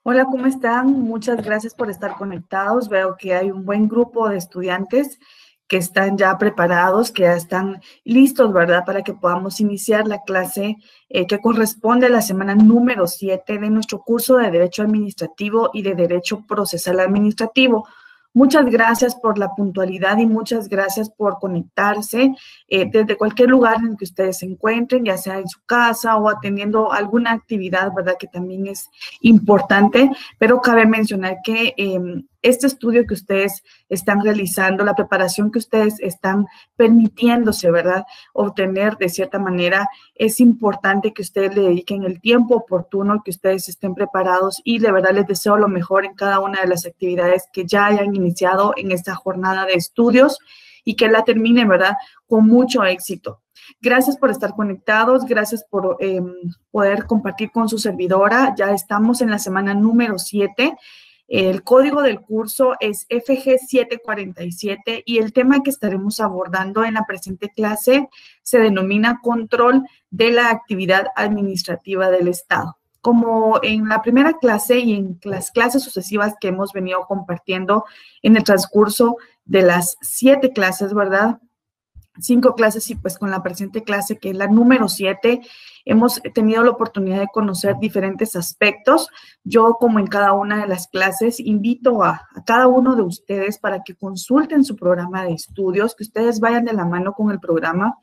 Hola, ¿cómo están? Muchas gracias por estar conectados. Veo que hay un buen grupo de estudiantes que están ya preparados, que ya están listos, ¿verdad? Para que podamos iniciar la clase que corresponde a la semana número 7 de nuestro curso de Derecho Administrativo y de Derecho Procesal Administrativo. Muchas gracias por la puntualidad y muchas gracias por conectarse desde cualquier lugar en el que ustedes se encuentren, ya sea en su casa o atendiendo alguna actividad, ¿verdad? Que también es importante, pero cabe mencionar que este estudio que ustedes están realizando, la preparación que ustedes están permitiéndose, ¿verdad?, obtener de cierta manera, es importante que ustedes le dediquen el tiempo oportuno, que ustedes estén preparados y de verdad les deseo lo mejor en cada una de las actividades que ya hayan iniciado en esta jornada de estudios y que la terminen, ¿verdad?, con mucho éxito. Gracias por estar conectados, gracias por poder compartir con su servidora. Ya estamos en la semana número 7. El código del curso es FG747 y el tema que estaremos abordando en la presente clase se denomina control de la actividad administrativa del Estado. Como en la primera clase y en las clases sucesivas que hemos venido compartiendo en el transcurso de las 7 clases, ¿verdad?, 5 clases y pues con la presente clase, que es la número 7, hemos tenido la oportunidad de conocer diferentes aspectos. Yo, como en cada una de las clases, invito a cada uno de ustedes para que consulten su programa de estudios, que ustedes vayan de la mano con el programa.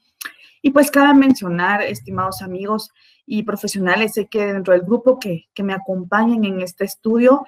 Y pues cabe mencionar, estimados amigos y profesionales, sé que dentro del grupo que me acompañan en este estudio,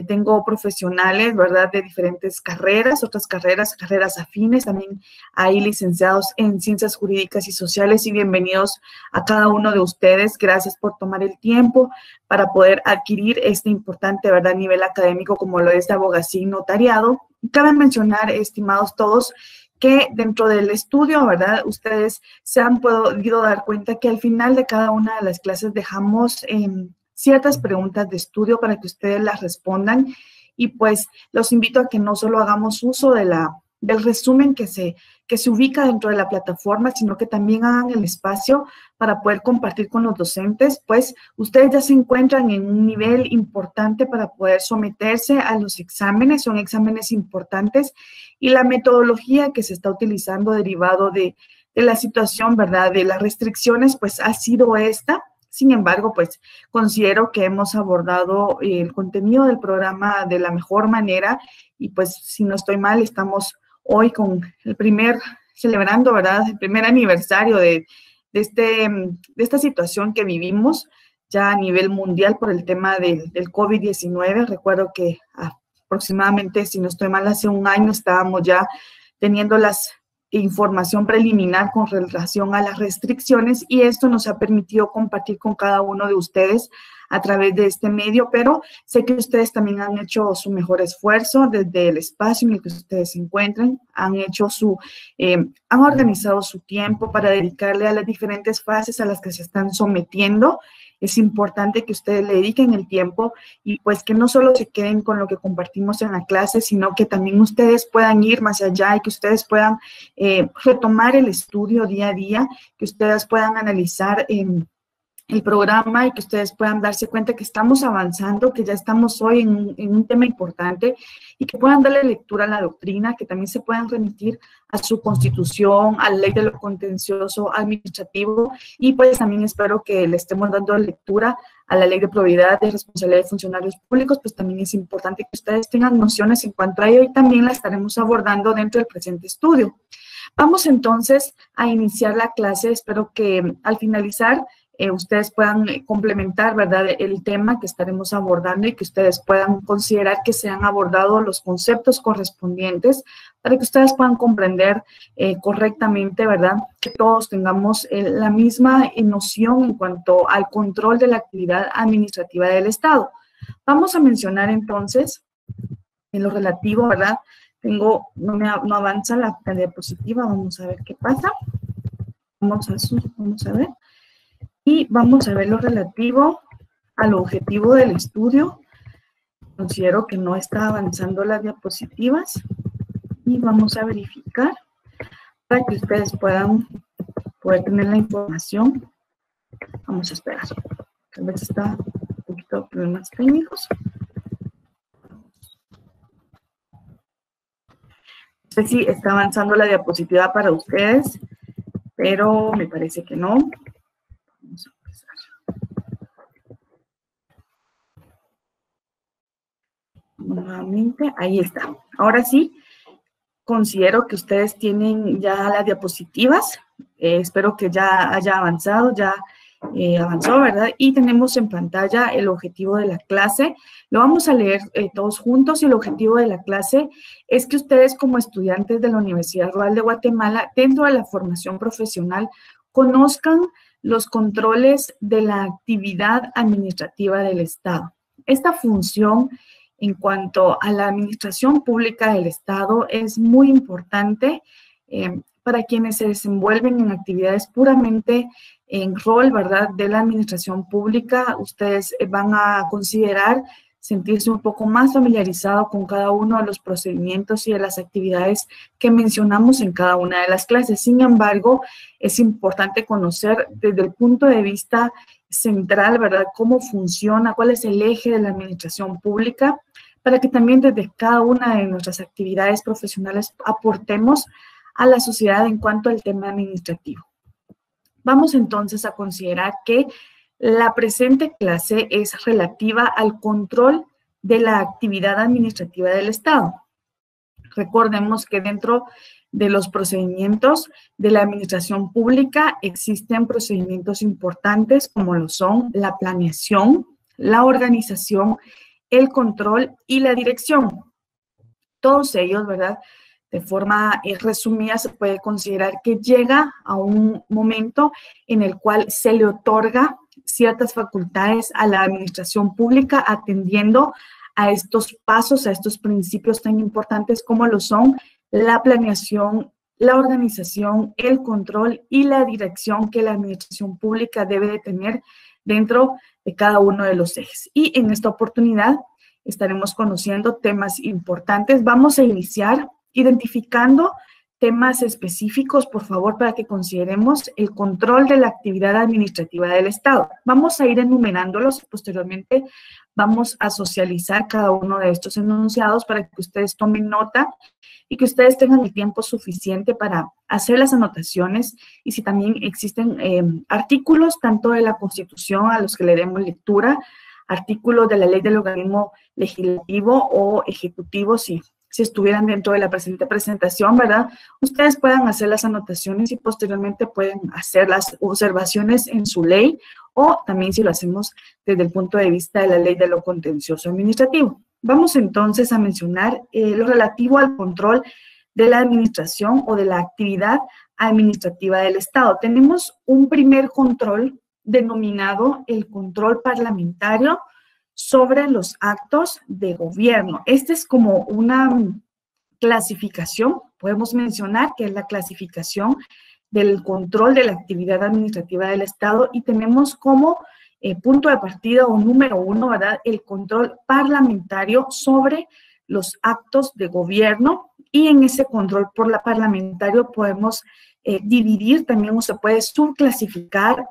tengo profesionales, ¿verdad?, de diferentes carreras, otras carreras afines, también hay licenciados en Ciencias Jurídicas y Sociales y bienvenidos a cada uno de ustedes. Gracias por tomar el tiempo para poder adquirir este importante, ¿verdad?, nivel académico como lo es de abogacía y notariado. Cabe mencionar, estimados todos, que dentro del estudio, ¿verdad?, ustedes se han podido dar cuenta que al final de cada una de las clases dejamos ciertas preguntas de estudio para que ustedes las respondan y pues los invito a que no solo hagamos uso del resumen que se ubica dentro de la plataforma, sino que también hagan el espacio para poder compartir con los docentes, pues ustedes ya se encuentran en un nivel importante para poder someterse a los exámenes, son exámenes importantes, y la metodología que se está utilizando derivado de la situación, ¿verdad?, de las restricciones, pues ha sido esta. Sin embargo, pues considero que hemos abordado el contenido del programa de la mejor manera y pues si no estoy mal, estamos hoy con celebrando, ¿verdad?, el primer aniversario de esta situación que vivimos ya a nivel mundial por el tema del COVID-19. Recuerdo que aproximadamente, si no estoy mal, hace un año estábamos ya teniendo información preliminar con relación a las restricciones y esto nos ha permitido compartir con cada uno de ustedes a través de este medio, pero sé que ustedes también han hecho su mejor esfuerzo desde el espacio en el que ustedes se encuentran, han organizado su tiempo para dedicarle a las diferentes fases a las que se están sometiendo. Es importante que ustedes le dediquen el tiempo y pues que no solo se queden con lo que compartimos en la clase, sino que también ustedes puedan ir más allá y que ustedes puedan retomar el estudio día a día, que ustedes puedan analizar el programa y que ustedes puedan darse cuenta que estamos avanzando, que ya estamos hoy en un tema importante y que puedan darle lectura a la doctrina, que también se puedan remitir a su constitución, a la ley de lo contencioso administrativo y pues también espero que le estemos dando lectura a la ley de probidad de responsabilidad de funcionarios públicos, pues también es importante que ustedes tengan nociones en cuanto a ello y también la estaremos abordando dentro del presente estudio. Vamos entonces a iniciar la clase, espero que al finalizar ustedes puedan complementar, ¿verdad?, el tema que estaremos abordando y que ustedes puedan considerar que se han abordado los conceptos correspondientes para que ustedes puedan comprender correctamente, ¿verdad?, que todos tengamos la misma noción en cuanto al control de la actividad administrativa del Estado. Vamos a mencionar entonces en lo relativo, ¿verdad? No avanza la diapositiva, vamos a ver qué pasa. Vamos a ver. Y vamos a ver lo relativo al objetivo del estudio. Considero que no está avanzando las diapositivas y vamos a verificar para que ustedes puedan tener la información. Vamos a esperar. Tal vez está un poquito de problemas técnicos. sé si está avanzando la diapositiva para ustedes, pero me parece que no. Vamos a empezar. Nuevamente, ahí está. Ahora sí, considero que ustedes tienen ya las diapositivas. Espero que ya haya avanzado, ya avanzó, ¿verdad? Y tenemos en pantalla el objetivo de la clase. Lo vamos a leer todos juntos y el objetivo de la clase es que ustedes como estudiantes de la Universidad Rural de Guatemala, dentro de la formación profesional, conozcan los controles de la actividad administrativa del Estado. Esta función en cuanto a la administración pública del Estado es muy importante para quienes se desenvuelven en actividades puramente en rol, ¿verdad?, de la administración pública. Ustedes van a considerar sentirse un poco más familiarizado con cada uno de los procedimientos y de las actividades que mencionamos en cada una de las clases. Sin embargo, es importante conocer desde el punto de vista central, ¿verdad?, cómo funciona, cuál es el eje de la administración pública, para que también desde cada una de nuestras actividades profesionales aportemos a la sociedad en cuanto al tema administrativo. Vamos entonces a considerar que la presente clase es relativa al control de la actividad administrativa del Estado. Recordemos que dentro de los procedimientos de la administración pública existen procedimientos importantes como lo son la planeación, la organización, el control y la dirección. Todos ellos, ¿verdad?, de forma resumida, se puede considerar que llega a un momento en el cual se le otorga ciertas facultades a la administración pública atendiendo a estos pasos, a estos principios tan importantes como lo son la planeación, la organización, el control y la dirección que la administración pública debe de tener dentro de cada uno de los ejes. Y en esta oportunidad estaremos conociendo temas importantes. Vamos a iniciar identificando temas específicos, por favor, para que consideremos el control de la actividad administrativa del Estado. Vamos a ir enumerándolos y posteriormente vamos a socializar cada uno de estos enunciados para que ustedes tomen nota y que ustedes tengan el tiempo suficiente para hacer las anotaciones y si también existen artículos tanto de la Constitución a los que le demos lectura, artículos de la ley del organismo legislativo o ejecutivo, si estuvieran dentro de la presente presentación, ¿verdad? Ustedes puedan hacer las anotaciones y posteriormente pueden hacer las observaciones en su ley o también si lo hacemos desde el punto de vista de la ley de lo contencioso administrativo. Vamos entonces a mencionar lo relativo al control de la administración o de la actividad administrativa del Estado. Tenemos un primer control denominado el control parlamentario sobre los actos de gobierno. Esta es como una clasificación, podemos mencionar que es la clasificación del control de la actividad administrativa del Estado y tenemos como punto de partida o número uno, ¿verdad?, el control parlamentario sobre los actos de gobierno y en ese control por la parlamentario podemos dividir también o se puede subclasificar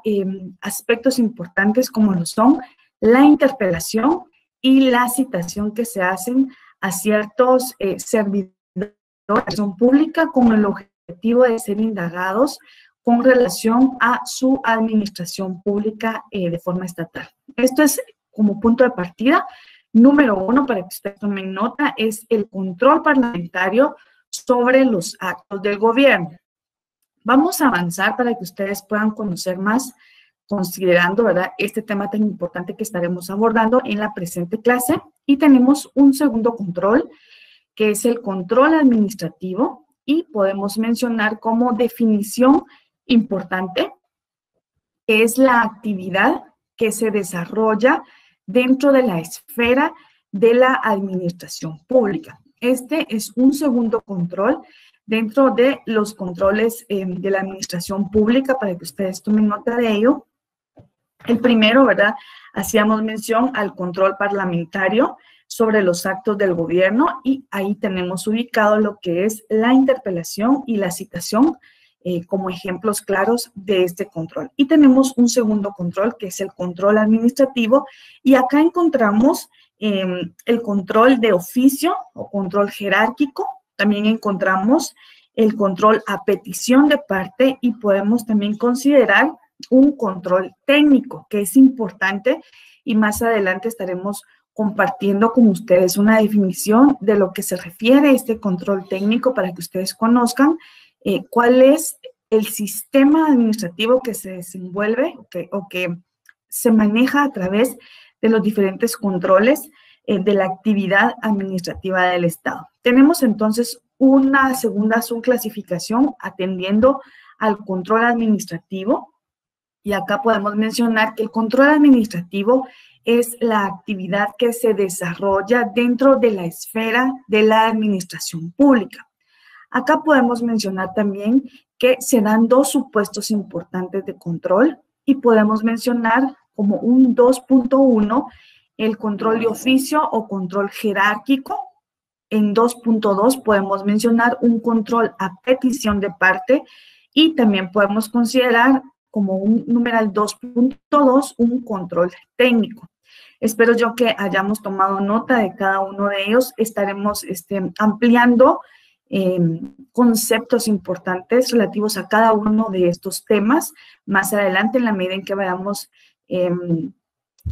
aspectos importantes como lo son la interpelación y la citación que se hacen a ciertos servidores de la administración pública con el objetivo de ser indagados con relación a su administración pública de forma estatal. Esto es como punto de partida. Número uno, para que ustedes tomen nota, es el control parlamentario sobre los actos del gobierno. Vamos a avanzar para que ustedes puedan conocer más, considerando, ¿verdad?, este tema tan importante que estaremos abordando en la presente clase. Y tenemos un segundo control, que es el control administrativo, y podemos mencionar como definición importante, que es la actividad que se desarrolla dentro de la esfera de la administración pública. Este es un segundo control dentro de los controles de la administración pública, para que ustedes tomen nota de ello. El primero, ¿verdad?, hacíamos mención al control parlamentario sobre los actos del gobierno y ahí tenemos ubicado lo que es la interpelación y la citación como ejemplos claros de este control. Y tenemos un segundo control que es el control administrativo y acá encontramos el control de oficio o control jerárquico. también encontramos el control a petición de parte y podemos también considerar un control técnico, que es importante, y más adelante estaremos compartiendo con ustedes una definición de lo que se refiere a este control técnico para que ustedes conozcan cuál es el sistema administrativo que se desenvuelve o que se maneja a través de los diferentes controles de la actividad administrativa del Estado. Tenemos entonces una segunda subclasificación atendiendo al control administrativo, y acá podemos mencionar que el control administrativo es la actividad que se desarrolla dentro de la esfera de la administración pública. Acá podemos mencionar también que se dan dos supuestos importantes de control y podemos mencionar como un 2.1 el control de oficio o control jerárquico. En 2.2 podemos mencionar un control a petición de parte y también podemos considerar como un numeral 2.2 un control técnico. Espero yo que hayamos tomado nota de cada uno de ellos. Estaremos ampliando conceptos importantes relativos a cada uno de estos temas más adelante en la medida en que vayamos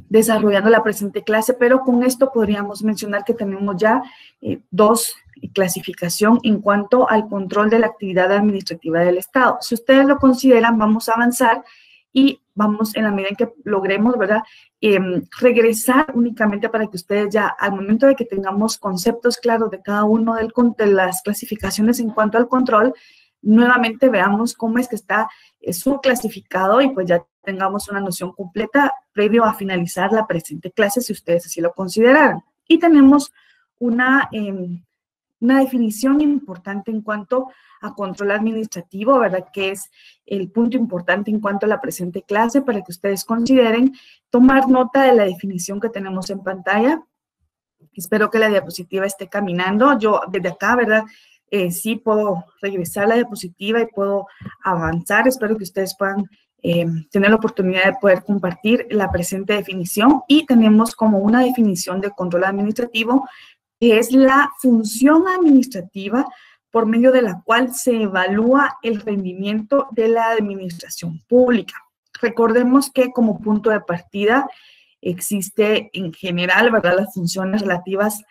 desarrollando la presente clase, pero con esto podríamos mencionar que tenemos ya dos clasificación en cuanto al control de la actividad administrativa del Estado. Si ustedes lo consideran, vamos a avanzar y vamos en la medida en que logremos, ¿verdad?, regresar únicamente para que ustedes ya al momento de que tengamos conceptos claros de cada uno de las clasificaciones en cuanto al control, nuevamente veamos cómo es que está subclasificado y pues ya tengamos una noción completa previo a finalizar la presente clase, si ustedes así lo consideraran. Y tenemos una definición importante en cuanto a control administrativo, ¿verdad? Que es el punto importante en cuanto a la presente clase para que ustedes consideren tomar nota de la definición que tenemos en pantalla. Espero que la diapositiva esté caminando. Yo desde acá, ¿verdad? Sí puedo regresar la diapositiva y puedo avanzar. Espero que ustedes puedan tener la oportunidad de poder compartir la presente definición. Y tenemos como una definición de control administrativo que es la función administrativa por medio de la cual se evalúa el rendimiento de la administración pública. Recordemos que como punto de partida existe en general, ¿verdad?, las funciones relativas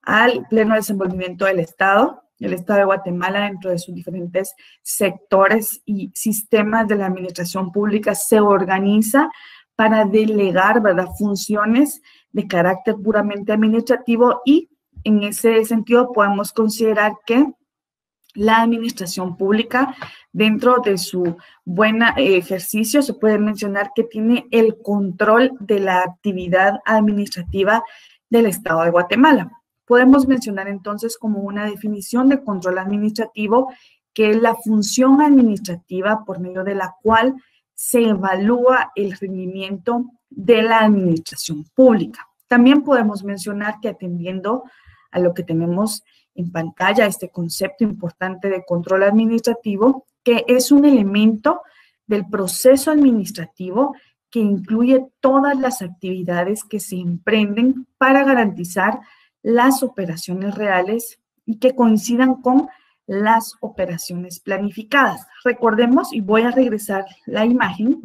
al pleno desenvolvimiento del Estado. El Estado de Guatemala, dentro de sus diferentes sectores y sistemas de la administración pública, se organiza para delegar, ¿verdad?, funciones de carácter puramente administrativo y en ese sentido podemos considerar que la administración pública, dentro de su buen ejercicio, se puede mencionar que tiene el control de la actividad administrativa del Estado de Guatemala. Podemos mencionar entonces como una definición de control administrativo que es la función administrativa por medio de la cual se evalúa el rendimiento de la administración pública. También podemos mencionar que atendiendo a lo que tenemos en pantalla, este concepto importante de control administrativo, que es un elemento del proceso administrativo que incluye todas las actividades que se emprenden para garantizar las operaciones reales y que coincidan con las operaciones planificadas. Recordemos, y voy a regresar la imagen,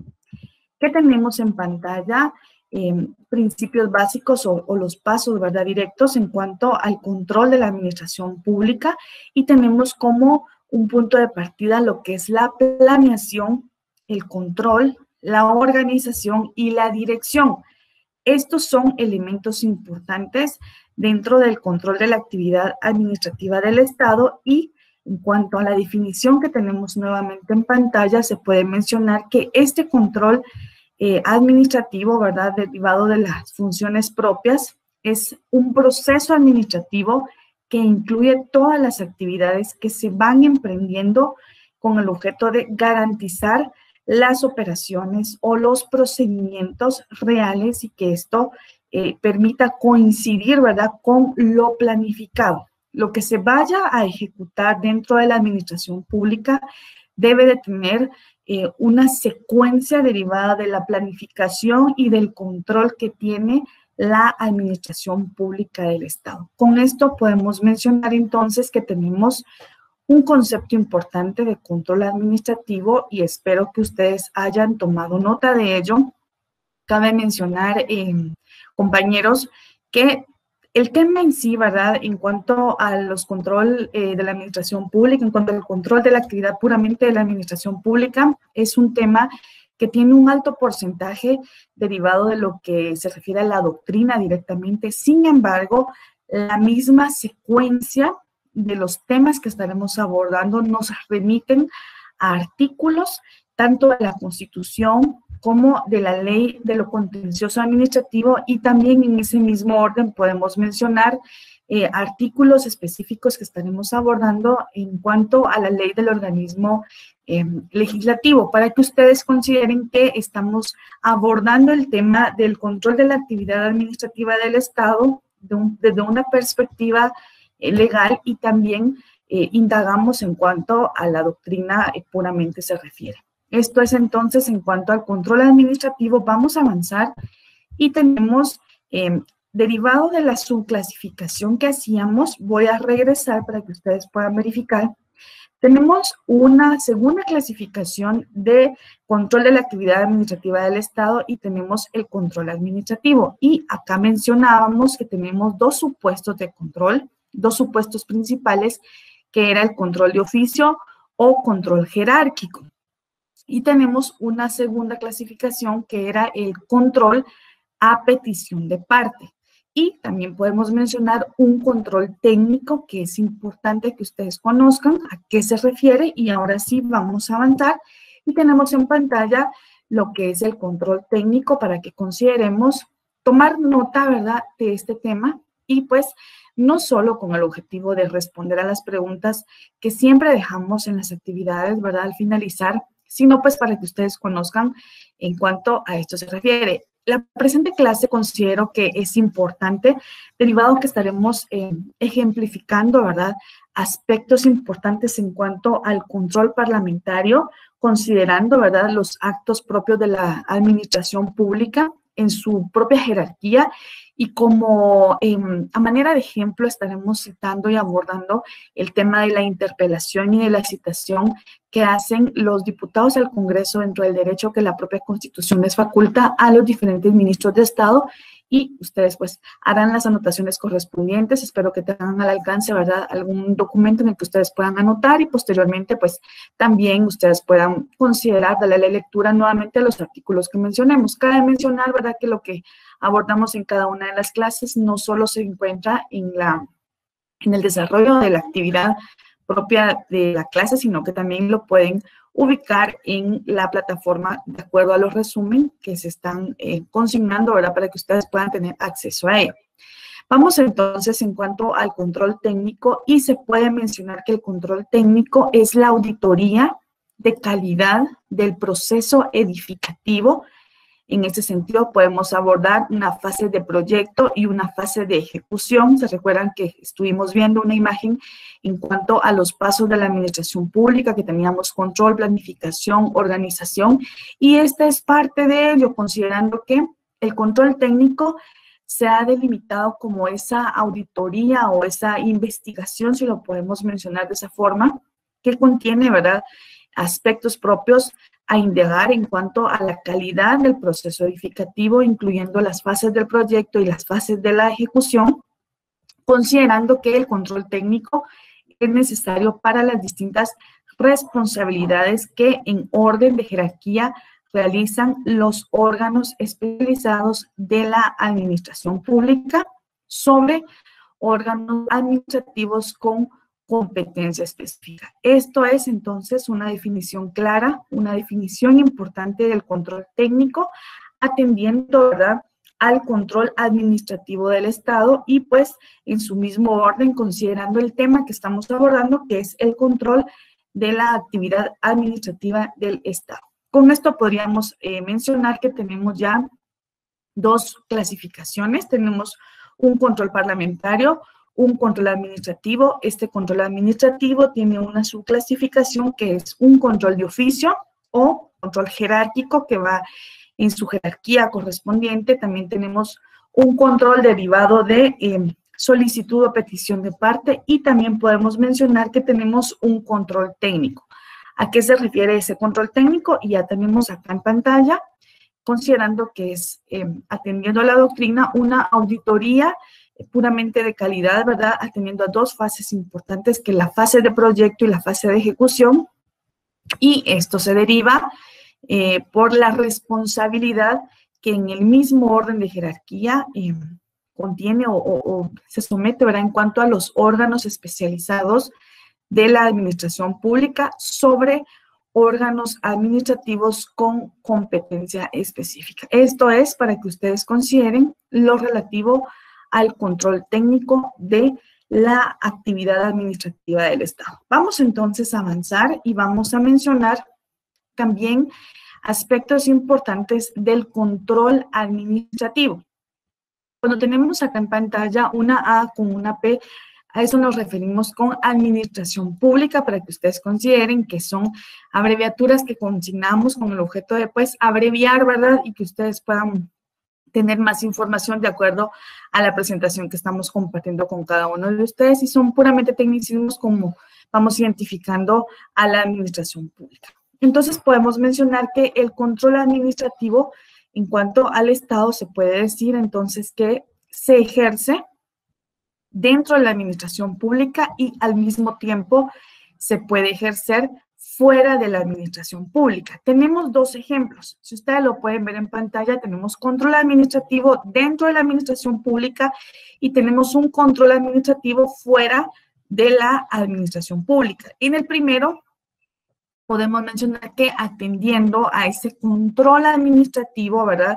que tenemos en pantalla principios básicos o los pasos, ¿verdad?, directos en cuanto al control de la administración pública, y tenemos como un punto de partida lo que es la planeación, el control, la organización y la dirección. Estos son elementos importantes dentro del control de la actividad administrativa del Estado, y en cuanto a la definición que tenemos nuevamente en pantalla, se puede mencionar que este control administrativo, ¿verdad?, derivado de las funciones propias, es un proceso administrativo que incluye todas las actividades que se van emprendiendo con el objeto de garantizar las operaciones o los procedimientos reales y que esto permita coincidir, ¿verdad?, con lo planificado. Lo que se vaya a ejecutar dentro de la administración pública debe de tener una secuencia derivada de la planificación y del control que tiene la administración pública del Estado. Con esto podemos mencionar entonces que tenemos un concepto importante de control administrativo y espero que ustedes hayan tomado nota de ello. Cabe mencionar, compañeros, que el tema en sí, ¿verdad? En cuanto a los control de la administración pública, en cuanto al control de la actividad puramente de la administración pública, es un tema que tiene un alto porcentaje derivado de lo que se refiere a la doctrina directamente. Sin embargo, la misma secuencia de los temas que estaremos abordando nos remiten a artículos tanto de la Constitución como de la Ley de lo Contencioso Administrativo, y también en ese mismo orden podemos mencionar artículos específicos que estaremos abordando en cuanto a la Ley del Organismo Legislativo, para que ustedes consideren que estamos abordando el tema del control de la actividad administrativa del Estado desde una perspectiva legal, y también indagamos en cuanto a la doctrina puramente se refiere. Esto es entonces en cuanto al control administrativo. Vamos a avanzar y tenemos, derivado de la subclasificación que hacíamos, voy a regresar para que ustedes puedan verificar. Tenemos una segunda clasificación de control de la actividad administrativa del Estado y tenemos el control administrativo. Y acá mencionábamos que tenemos dos supuestos de control, dos supuestos principales, que era el control de oficio o control jerárquico. Y tenemos una segunda clasificación que era el control a petición de parte. Y también podemos mencionar un control técnico, que es importante que ustedes conozcan a qué se refiere. Y ahora sí vamos a avanzar. Y tenemos en pantalla lo que es el control técnico para que consideremos tomar nota, ¿verdad?, de este tema. Y pues no solo con el objetivo de responder a las preguntas que siempre dejamos en las actividades, ¿verdad?, al finalizar, sino pues para que ustedes conozcan en cuanto a esto se refiere. La presente clase considero que es importante, derivado que estaremos ejemplificando, ¿verdad?, aspectos importantes en cuanto al control parlamentario, considerando, ¿verdad?, los actos propios de la administración pública en su propia jerarquía, y como a manera de ejemplo estaremos citando y abordando el tema de la interpelación y de la citación que hacen los diputados al Congreso dentro del derecho que la propia Constitución les faculta a los diferentes ministros de Estado, y ustedes pues harán las anotaciones correspondientes. Espero que tengan al alcance, ¿verdad?, algún documento en el que ustedes puedan anotar, y posteriormente pues también ustedes puedan considerar darle la lectura nuevamente a los artículos que mencionemos. Cabe mencionar, ¿verdad?, que lo que abordamos en cada una de las clases no solo se encuentra en el desarrollo de la actividad propia de la clase, sino que también lo pueden ubicar en la plataforma de acuerdo a los resúmenes que se están consignando, ¿verdad?, para que ustedes puedan tener acceso a ello. Vamos entonces en cuanto al control técnico, y se puede mencionar que el control técnico es la auditoría de calidad del proceso edificativo. En este sentido, podemos abordar una fase de proyecto y una fase de ejecución. Se recuerdan que estuvimos viendo una imagen en cuanto a los pasos de la administración pública, que teníamos control, planificación, organización, y esta es parte de ello, considerando que el control técnico se ha delimitado como esa auditoría o esa investigación, si lo podemos mencionar de esa forma, que contiene, ¿verdad?, aspectos propios a indagar en cuanto a la calidad del proceso edificativo, incluyendo las fases del proyecto y las fases de la ejecución, considerando que el control técnico es necesario para las distintas responsabilidades que en orden de jerarquía realizan los órganos especializados de la administración pública sobre órganos administrativos con competencia específica. Esto es entonces una definición clara, una definición importante del control técnico, atendiendo, ¿verdad?, al control administrativo del Estado, y pues en su mismo orden considerando el tema que estamos abordando, que es el control de la actividad administrativa del Estado. Con esto podríamos mencionar que tenemos ya dos clasificaciones. Tenemos un control parlamentario, un control administrativo. Este control administrativo tiene una subclasificación que es un control de oficio o control jerárquico, que va en su jerarquía correspondiente. También tenemos un control derivado de solicitud o petición de parte, y también podemos mencionar que tenemos un control técnico. ¿A qué se refiere ese control técnico? Y ya tenemos acá en pantalla, considerando que es, atendiendo a la doctrina, una auditoría puramente de calidad, ¿verdad? Atendiendo a dos fases importantes, que es la fase de proyecto y la fase de ejecución, y esto se deriva por la responsabilidad que en el mismo orden de jerarquía contiene o se somete, ¿verdad?, en cuanto a los órganos especializados de la administración pública sobre órganos administrativos con competencia específica. Esto es para que ustedes consideren lo relativo al control técnico de la actividad administrativa del Estado. Vamos entonces a avanzar y vamos a mencionar también aspectos importantes del control administrativo. Cuando tenemos acá en pantalla una A con una P, a eso nos referimos con administración pública, para que ustedes consideren que son abreviaturas que consignamos con el objeto de, pues, abreviar, ¿verdad? Y que ustedes puedan tener más información de acuerdo a la presentación que estamos compartiendo con cada uno de ustedes, y son puramente tecnicismos como vamos identificando a la administración pública. Entonces, podemos mencionar que el control administrativo en cuanto al Estado se puede decir entonces que se ejerce dentro de la administración pública y al mismo tiempo se puede ejercer fuera de la administración pública. Tenemos dos ejemplos. Si ustedes lo pueden ver en pantalla, tenemos control administrativo dentro de la administración pública y tenemos un control administrativo fuera de la administración pública. En el primero, podemos mencionar que atendiendo a ese control administrativo, ¿verdad?,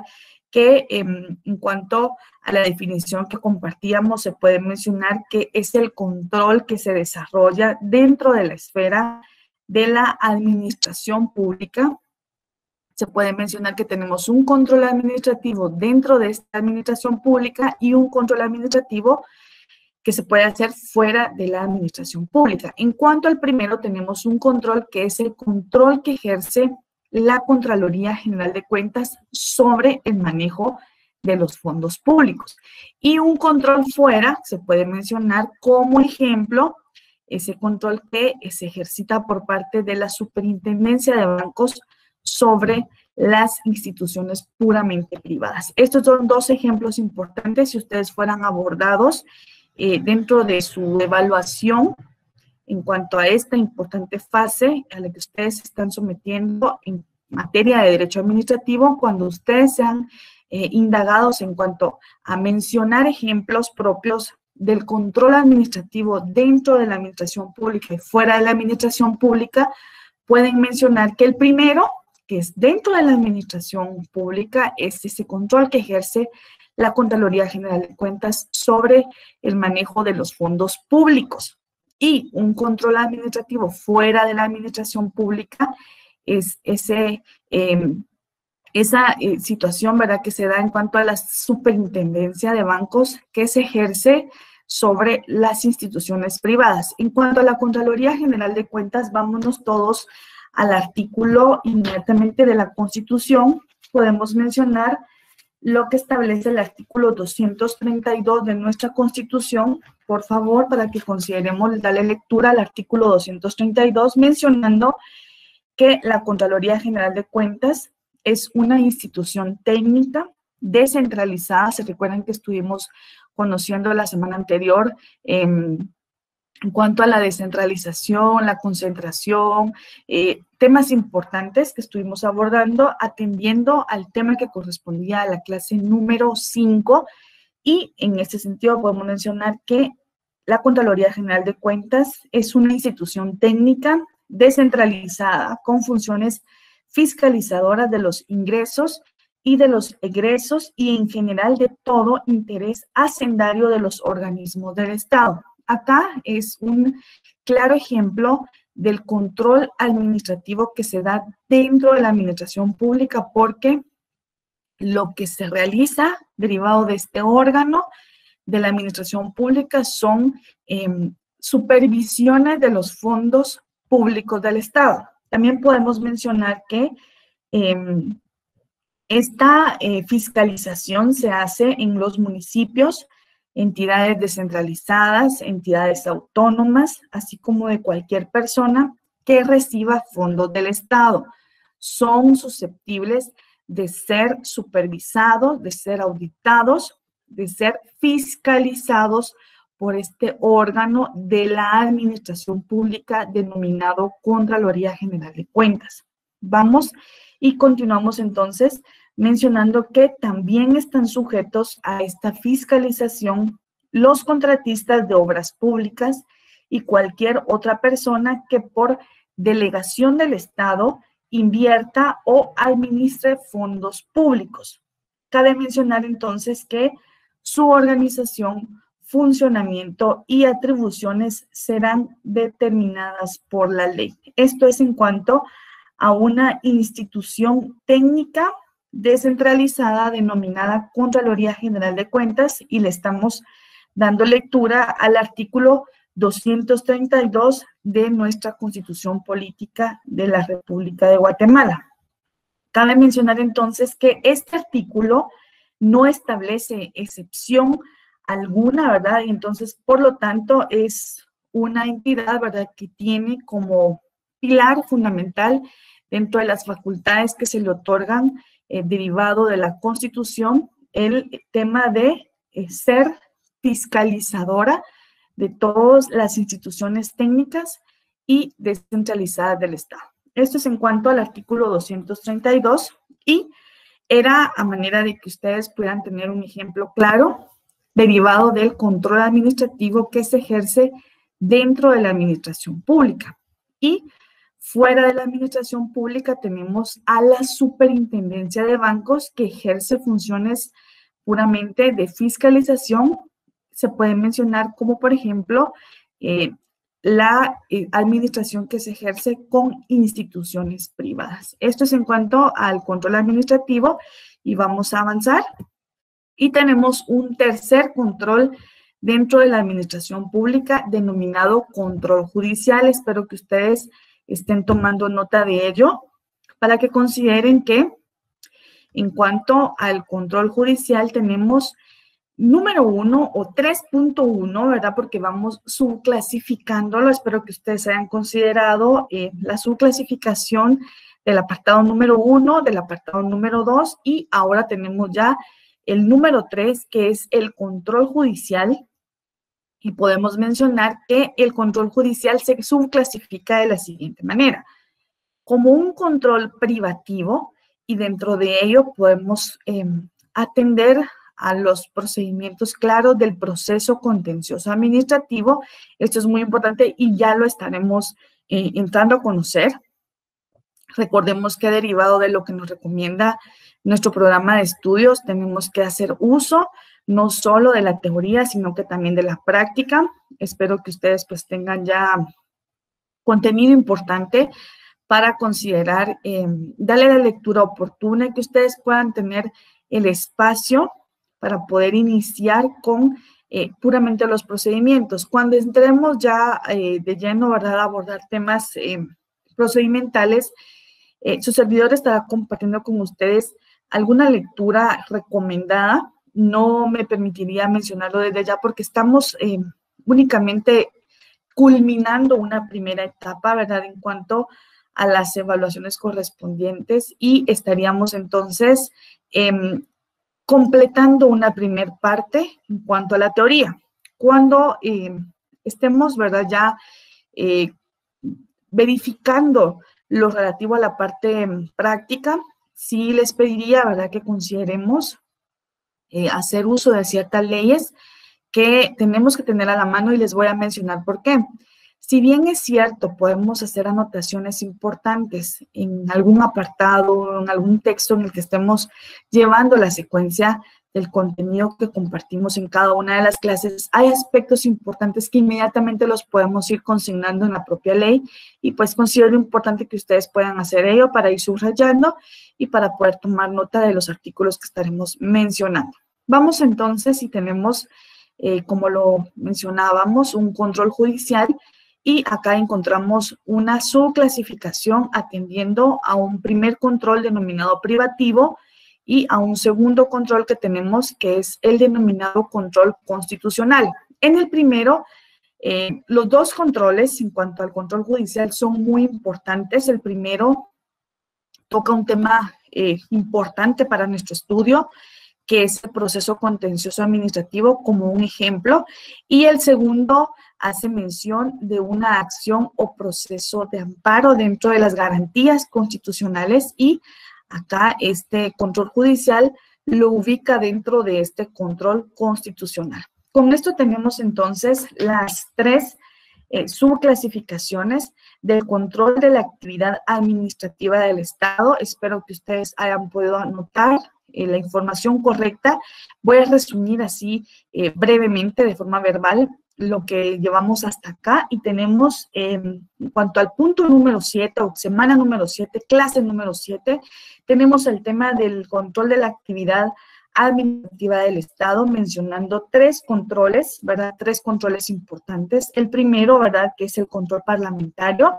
que en cuanto a la definición que compartíamos, se puede mencionar que es el control que se desarrolla dentro de la esfera de la administración pública. Se puede mencionar que tenemos un control administrativo dentro de esta administración pública y un control administrativo que se puede hacer fuera de la administración pública. En cuanto al primero, tenemos un control que es el control que ejerce la Contraloría General de Cuentas sobre el manejo de los fondos públicos. Y un control fuera, se puede mencionar como ejemplo, ese control que se ejercita por parte de la Superintendencia de Bancos sobre las instituciones puramente privadas. Estos son dos ejemplos importantes si ustedes fueran abordados dentro de su evaluación en cuanto a esta importante fase a la que ustedes se están sometiendo en materia de derecho administrativo, cuando ustedes sean indagados en cuanto a mencionar ejemplos propios del control administrativo dentro de la administración pública y fuera de la administración pública, pueden mencionar que el primero, que es dentro de la administración pública, es ese control que ejerce la Contraloría General de Cuentas sobre el manejo de los fondos públicos. Y un control administrativo fuera de la administración pública es esa situación, ¿verdad?, que se da en cuanto a la superintendencia de bancos que se ejerce sobre las instituciones privadas. En cuanto a la Contraloría General de Cuentas, vámonos todos al artículo inmediatamente de la Constitución. Podemos mencionar lo que establece el artículo 232 de nuestra Constitución, por favor, para que consideremos darle lectura al artículo 232, mencionando que la Contraloría General de Cuentas es una institución técnica descentralizada. Se recuerdan que estuvimos conociendo la semana anterior en cuanto a la descentralización, la concentración, temas importantes que estuvimos abordando, atendiendo al tema que correspondía a la clase número 5, y en este sentido podemos mencionar que la Contraloría General de Cuentas es una institución técnica descentralizada con funciones fiscalizadoras de los ingresos y de los egresos y en general de todo interés hacendario de los organismos del Estado. Acá es un claro ejemplo del control administrativo que se da dentro de la administración pública, porque lo que se realiza derivado de este órgano de la administración pública son supervisiones de los fondos públicos del Estado. También podemos mencionar que Esta fiscalización se hace en los municipios, entidades descentralizadas, entidades autónomas, así como de cualquier persona que reciba fondos del Estado. Son susceptibles de ser supervisados, de ser auditados, de ser fiscalizados por este órgano de la administración pública denominado Contraloría General de Cuentas. Vamos y continuamos entonces mencionando que también están sujetos a esta fiscalización los contratistas de obras públicas y cualquier otra persona que por delegación del Estado invierta o administre fondos públicos. Cabe mencionar entonces que su organización, funcionamiento y atribuciones serán determinadas por la ley. Esto es en cuanto a una institución técnica descentralizada denominada Contraloría General de Cuentas, y le estamos dando lectura al artículo 232 de nuestra Constitución Política de la República de Guatemala. Cabe mencionar entonces que este artículo no establece excepción alguna, ¿verdad? Y entonces, por lo tanto, es una entidad, ¿verdad?, que tiene como pilar fundamental dentro de las facultades que se le otorgan derivado de la Constitución el tema de ser fiscalizadora de todas las instituciones técnicas y descentralizadas del Estado. Esto es en cuanto al artículo 232 y era a manera de que ustedes puedan tener un ejemplo claro derivado del control administrativo que se ejerce dentro de la administración pública. Y fuera de la administración pública tenemos a la Superintendencia de Bancos, que ejerce funciones puramente de fiscalización. Se pueden mencionar como, por ejemplo, la administración que se ejerce con instituciones privadas. Esto es en cuanto al control administrativo y vamos a avanzar. Y tenemos un tercer control dentro de la administración pública denominado control judicial. Espero que ustedes estén tomando nota de ello para que consideren que en cuanto al control judicial tenemos número 1 o 3.1, ¿verdad? Porque vamos subclasificándolo. Espero que ustedes hayan considerado la subclasificación del apartado número 1, del apartado número 2 y ahora tenemos ya el número 3, que es el control judicial. Y podemos mencionar que el control judicial se subclasifica de la siguiente manera: como un control privativo, y dentro de ello podemos atender a los procedimientos claros del proceso contencioso administrativo. Esto es muy importante y ya lo estaremos entrando a conocer. Recordemos que derivado de lo que nos recomienda nuestro programa de estudios, tenemos que hacer uso no solo de la teoría, sino que también de la práctica. Espero que ustedes pues tengan ya contenido importante para considerar, darle la lectura oportuna y que ustedes puedan tener el espacio para poder iniciar con puramente los procedimientos. Cuando entremos ya de lleno, ¿verdad?, a abordar temas procedimentales, su servidor estará compartiendo con ustedes alguna lectura recomendada. No me permitiría mencionarlo desde ya porque estamos únicamente culminando una primera etapa, ¿verdad?, en cuanto a las evaluaciones correspondientes, y estaríamos entonces completando una primer parte en cuanto a la teoría. Cuando estemos, ¿verdad?, ya verificando lo relativo a la parte práctica, sí les pediría, ¿verdad?, que consideremos hacer uso de ciertas leyes que tenemos que tener a la mano y les voy a mencionar por qué. Si bien es cierto, podemos hacer anotaciones importantes en algún apartado, en algún texto en el que estemos llevando la secuencia del contenido que compartimos en cada una de las clases, hay aspectos importantes que inmediatamente los podemos ir consignando en la propia ley y pues considero importante que ustedes puedan hacer ello para ir subrayando y para poder tomar nota de los artículos que estaremos mencionando. Vamos entonces, si tenemos, como lo mencionábamos, un control judicial, y acá encontramos una subclasificación atendiendo a un primer control denominado privativo, y a un segundo control que tenemos, que es el denominado control constitucional. En el primero, los dos controles en cuanto al control judicial son muy importantes. El primero toca un tema importante para nuestro estudio, que es el proceso contencioso administrativo como un ejemplo, y el segundo hace mención de una acción o proceso de amparo dentro de las garantías constitucionales, y acá este control judicial lo ubica dentro de este control constitucional. Con esto tenemos entonces las tres subclasificaciones del control de la actividad administrativa del Estado. Espero que ustedes hayan podido anotar la información correcta. Voy a resumir así brevemente, de forma verbal, lo que llevamos hasta acá, y tenemos en cuanto al punto número 7 o semana número 7, clase número 7, tenemos el tema del control de la actividad administrativa del Estado, mencionando tres controles, ¿verdad? Tres controles importantes. El primero, ¿verdad?, que es el control parlamentario,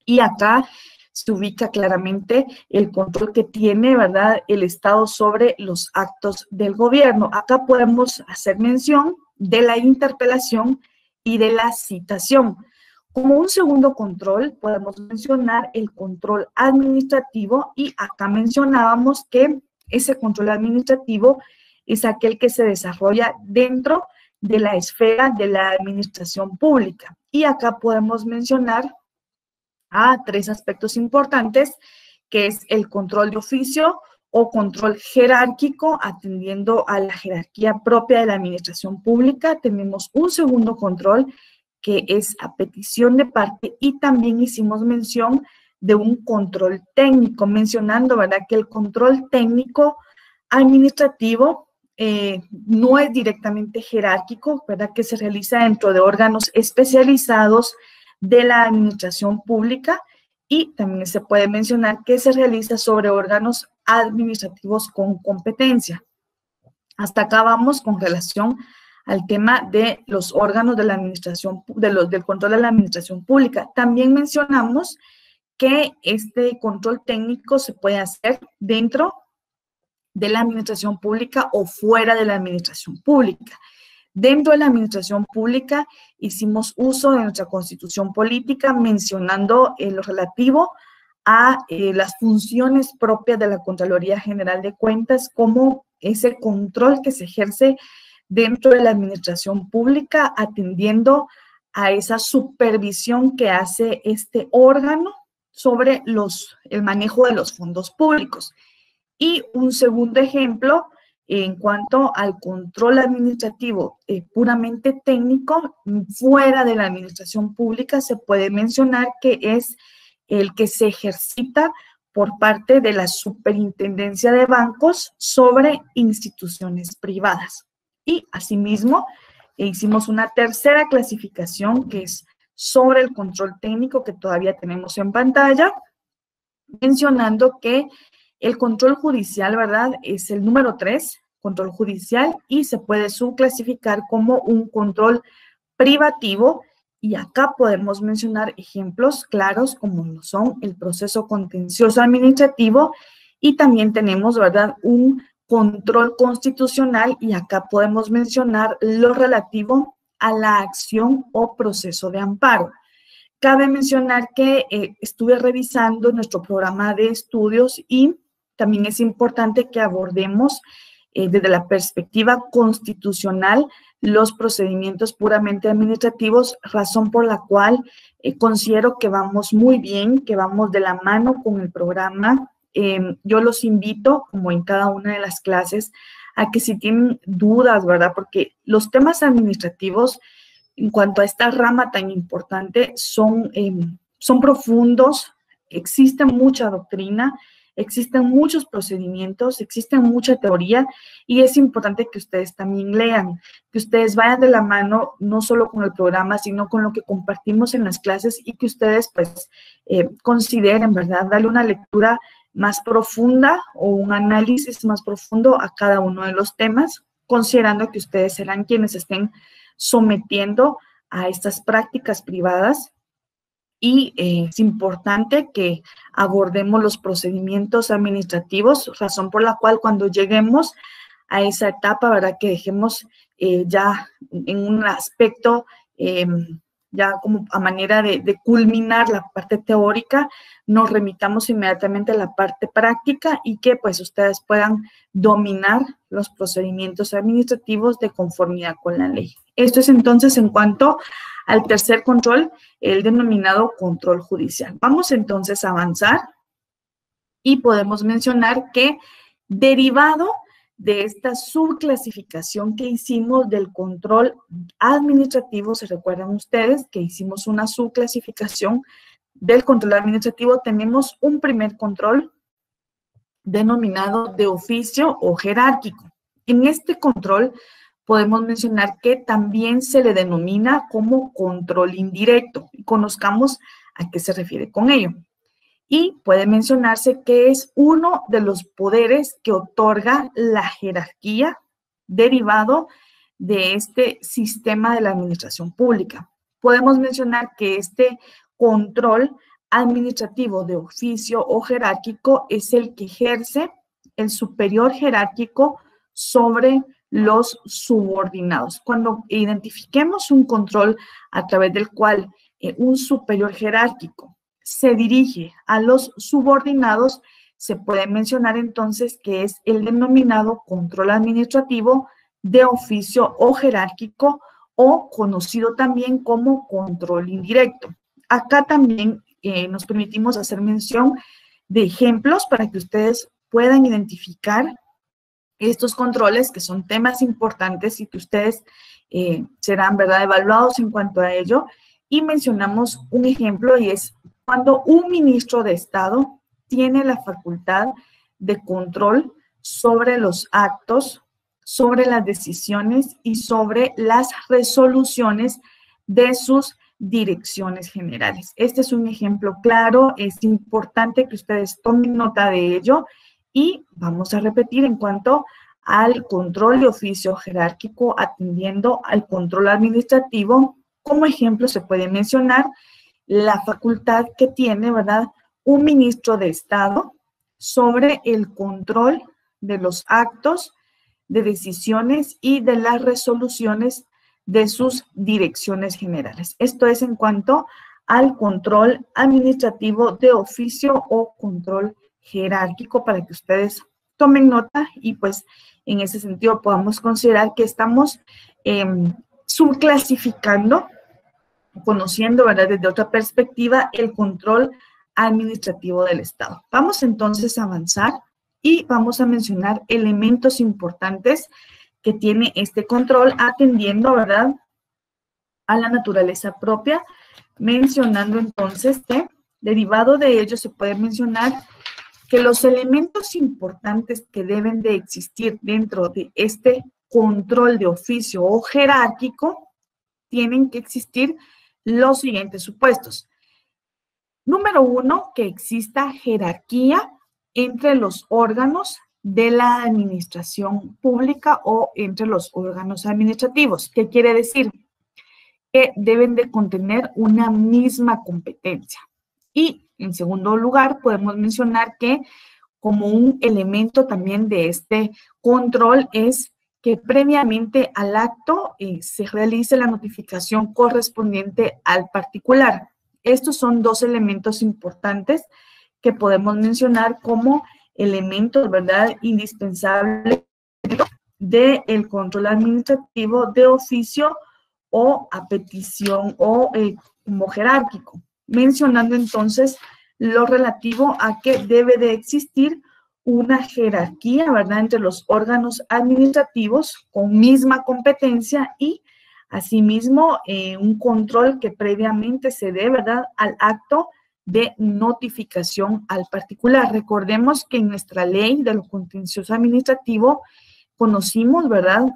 y acá se ubica claramente el control que tiene, ¿verdad?, el Estado sobre los actos del gobierno. Acá podemos hacer mención de la interpelación y de la citación. Como un segundo control, podemos mencionar el control administrativo, y acá mencionábamos que ese control administrativo es aquel que se desarrolla dentro de la esfera de la administración pública. Y acá podemos mencionar tres aspectos importantes, que es el control de oficio o control jerárquico, atendiendo a la jerarquía propia de la administración pública. Tenemos un segundo control, que es a petición de parte, y también hicimos mención de un control técnico, mencionando, ¿verdad?, que el control técnico administrativo no es directamente jerárquico, ¿verdad?, que se realiza dentro de órganos especializados de la administración pública, y también se puede mencionar que se realiza sobre órganos administrativos con competencia. Hasta acá vamos con relación al tema de los órganos de la administración, del control de la administración pública. También mencionamos que este control técnico se puede hacer dentro de la administración pública o fuera de la administración pública. Dentro de la administración pública hicimos uso de nuestra constitución política, mencionando lo relativo a las funciones propias de la Contraloría General de Cuentas, como ese control que se ejerce dentro de la administración pública, atendiendo a esa supervisión que hace este órgano sobre el manejo de los fondos públicos. Y un segundo ejemplo, en cuanto al control administrativo puramente técnico, fuera de la administración pública, se puede mencionar que es el que se ejercita por parte de la Superintendencia de Bancos sobre instituciones privadas. Y asimismo, hicimos una tercera clasificación, que es sobre el control técnico, que todavía tenemos en pantalla, mencionando que el control judicial, ¿verdad?, es el número 3, control judicial, y se puede subclasificar como un control privativo, y acá podemos mencionar ejemplos claros como lo son el proceso contencioso administrativo, y también tenemos, ¿verdad?, un control constitucional, y acá podemos mencionar lo relativo a la acción o proceso de amparo. Cabe mencionar que estuve revisando nuestro programa de estudios, y también es importante que abordemos desde la perspectiva constitucional los procedimientos puramente administrativos, razón por la cual considero que vamos muy bien, que vamos de la mano con el programa. Yo los invito, como en cada una de las clases, a que si tienen dudas, ¿verdad?, porque los temas administrativos, en cuanto a esta rama tan importante, son profundos, existe mucha doctrina, existen muchos procedimientos, existe mucha teoría, y es importante que ustedes también lean, que ustedes vayan de la mano no solo con el programa, sino con lo que compartimos en las clases, y que ustedes pues consideren, ¿verdad?, darle una lectura más profunda o un análisis más profundo a cada uno de los temas, considerando que ustedes serán quienes estén sometiendo a estas prácticas privadas y es importante que abordemos los procedimientos administrativos, razón por la cual cuando lleguemos a esa etapa, ¿verdad? Que dejemos ya en un aspecto, ya como a manera de culminar la parte teórica, nos remitamos inmediatamente a la parte práctica y que pues ustedes puedan dominar los procedimientos administrativos de conformidad con la ley. Esto es entonces en cuanto al tercer control, el denominado control judicial. Vamos entonces a avanzar y podemos mencionar que derivado de esta subclasificación que hicimos del control administrativo, se recuerdan ustedes que hicimos una subclasificación del control administrativo, tenemos un primer control denominado de oficio o jerárquico. En este control podemos mencionar que también se le denomina como control indirecto y conozcamos a qué se refiere con ello. Y puede mencionarse que es uno de los poderes que otorga la jerarquía derivado de este sistema de la administración pública. Podemos mencionar que este control administrativo de oficio o jerárquico es el que ejerce el superior jerárquico sobre los subordinados. Cuando identifiquemos un control a través del cual un superior jerárquico se dirige a los subordinados, se puede mencionar entonces que es el denominado control administrativo de oficio o jerárquico o conocido también como control indirecto. Acá también nos permitimos hacer mención de ejemplos para que ustedes puedan identificar estos controles, que son temas importantes y que ustedes serán, ¿verdad?, evaluados en cuanto a ello. Y mencionamos un ejemplo y es cuando un ministro de Estado tiene la facultad de control sobre los actos, sobre las decisiones y sobre las resoluciones de sus direcciones generales. Este es un ejemplo claro, es importante que ustedes tomen nota de ello y vamos a repetir en cuanto al control de oficio jerárquico atendiendo al control administrativo. Como ejemplo se puede mencionar la facultad que tiene, ¿verdad?, un ministro de Estado sobre el control de los actos, de decisiones y de las resoluciones de sus direcciones generales. Esto es en cuanto al control administrativo de oficio o control jerárquico, para que ustedes tomen nota y pues en ese sentido podamos considerar que estamos subclasificando, conociendo, ¿verdad?, desde otra perspectiva el control administrativo del Estado. Vamos entonces a avanzar y vamos a mencionar elementos importantes que tiene este control atendiendo, ¿verdad?, a la naturaleza propia, mencionando entonces que derivado de ello se puede mencionar que los elementos importantes que deben de existir dentro de este control de oficio o jerárquico tienen que existir los siguientes supuestos. Número uno, que exista jerarquía entre los órganos de la administración pública o entre los órganos administrativos. ¿Qué quiere decir? Que deben de contener una misma competencia. Y en segundo lugar, podemos mencionar que como un elemento también de este control es que previamente al acto se realice la notificación correspondiente al particular. Estos son dos elementos importantes que podemos mencionar como elementos, ¿verdad?, indispensables del control administrativo de oficio o a petición o como jerárquico, mencionando entonces lo relativo a que debe de existir una jerarquía, ¿verdad?, entre los órganos administrativos con misma competencia y asimismo un control que previamente se dé, ¿verdad?, al acto de notificación al particular. Recordemos que en nuestra ley de lo contencioso administrativo conocimos, ¿verdad?,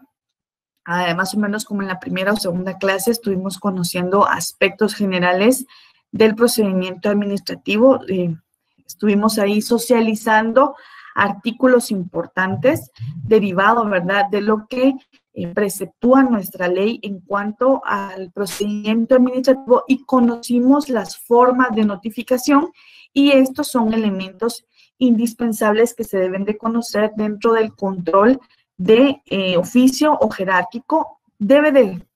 más o menos como en la primera o segunda clase estuvimos conociendo aspectos generales del procedimiento administrativo. Estuvimos ahí socializando artículos importantes derivados, ¿verdad?, de lo que preceptúa nuestra ley en cuanto al procedimiento administrativo y conocimos las formas de notificación y estos son elementos indispensables que se deben de conocer dentro del control de oficio o jerárquico. Debe de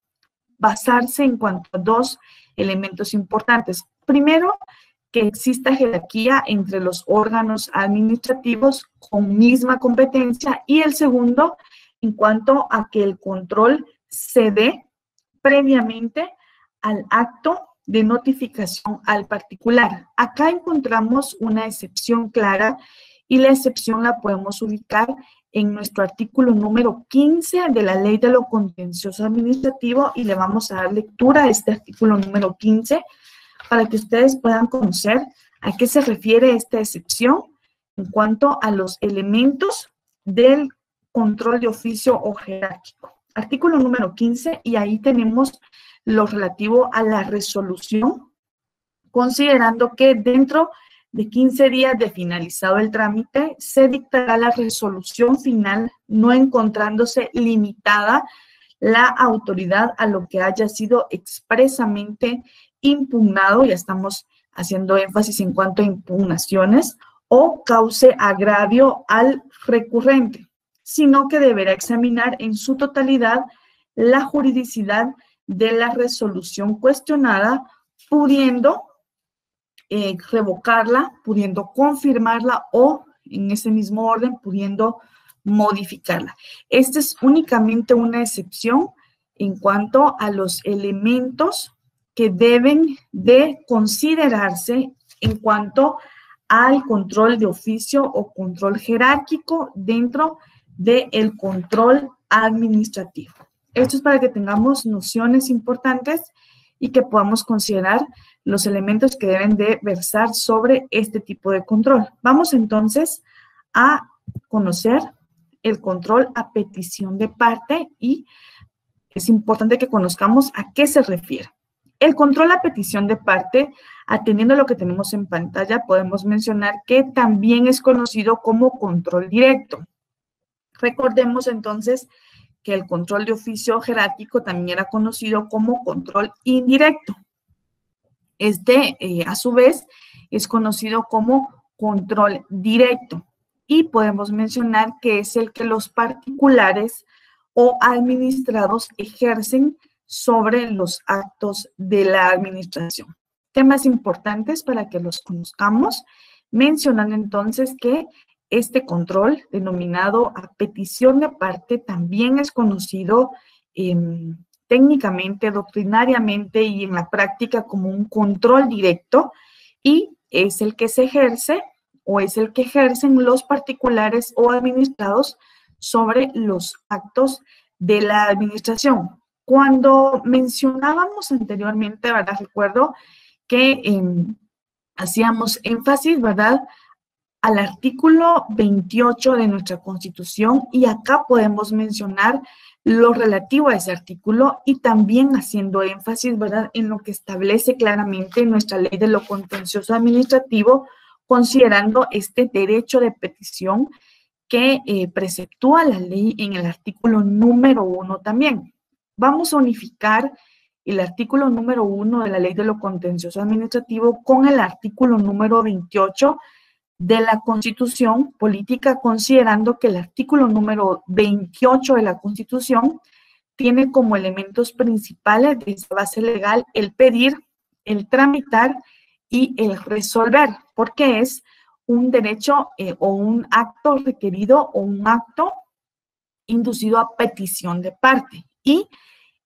basarse en cuanto a dos elementos importantes. Primero, que exista jerarquía entre los órganos administrativos con misma competencia y el segundo, en cuanto a que el control se dé previamente al acto de notificación al particular. Acá encontramos una excepción clara y la excepción la podemos ubicar en nuestro artículo número 15 de la Ley de lo Contencioso Administrativo y le vamos a dar lectura a este artículo número 15 para que ustedes puedan conocer a qué se refiere esta excepción en cuanto a los elementos del control de oficio o jerárquico. Artículo número 15, y ahí tenemos lo relativo a la resolución, considerando que dentro de 15 días de finalizado el trámite, se dictará la resolución final, no encontrándose limitada la autoridad a lo que haya sido expresamente impugnado, ya estamos haciendo énfasis en cuanto a impugnaciones, o cause agravio al recurrente, sino que deberá examinar en su totalidad la juridicidad de la resolución cuestionada, pudiendo revocarla, pudiendo confirmarla o, en ese mismo orden, pudiendo modificarla. Esta es únicamente una excepción en cuanto a los elementos que deben de considerarse en cuanto al control de oficio o control jerárquico dentro del control administrativo. Esto es para que tengamos nociones importantes y que podamos considerar los elementos que deben de versar sobre este tipo de control. Vamos entonces a conocer el control a petición de parte y es importante que conozcamos a qué se refiere. El control a petición de parte, atendiendo a lo que tenemos en pantalla, podemos mencionar que también es conocido como control directo. Recordemos entonces que el control de oficio jerárquico también era conocido como control indirecto. Este, a su vez, es conocido como control directo y podemos mencionar que es el que los particulares o administrados ejercen sobre los actos de la administración. Temas importantes para que los conozcamos, mencionando entonces que este control, denominado a petición de parte, también es conocido técnicamente, doctrinariamente y en la práctica como un control directo y es el que se ejerce o es el que ejercen los particulares o administrados sobre los actos de la administración. Cuando mencionábamos anteriormente, ¿verdad? Recuerdo que hacíamos énfasis, ¿verdad?, al artículo 28 de nuestra Constitución y acá podemos mencionar lo relativo a ese artículo y también haciendo énfasis, ¿verdad?, en lo que establece claramente nuestra Ley de lo Contencioso Administrativo, considerando este derecho de petición que preceptúa la ley en el artículo número 1 también. Vamos a unificar el artículo número 1 de la Ley de lo Contencioso Administrativo con el artículo número 28 de la Constitución Política, considerando que el artículo número 28 de la Constitución tiene como elementos principales de esa base legal el pedir, el tramitar y el resolver, porque es un derecho o un acto requerido o un acto inducido a petición de parte. Y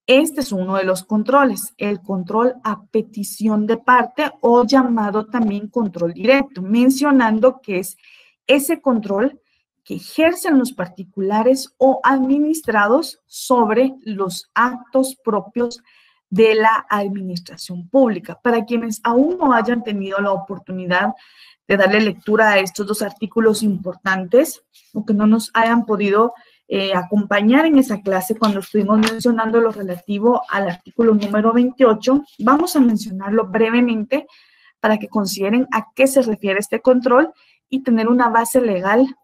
este es uno de los controles, el control a petición de parte o llamado también control directo, mencionando que es ese control que ejercen los particulares o administrados sobre los actos propios de la administración pública. Para quienes aún no hayan tenido la oportunidad de darle lectura a estos dos artículos importantes o que no nos hayan podido acompañar en esa clase cuando estuvimos mencionando lo relativo al artículo número 28, vamos a mencionarlo brevemente para que consideren a qué se refiere este control y tener una base legal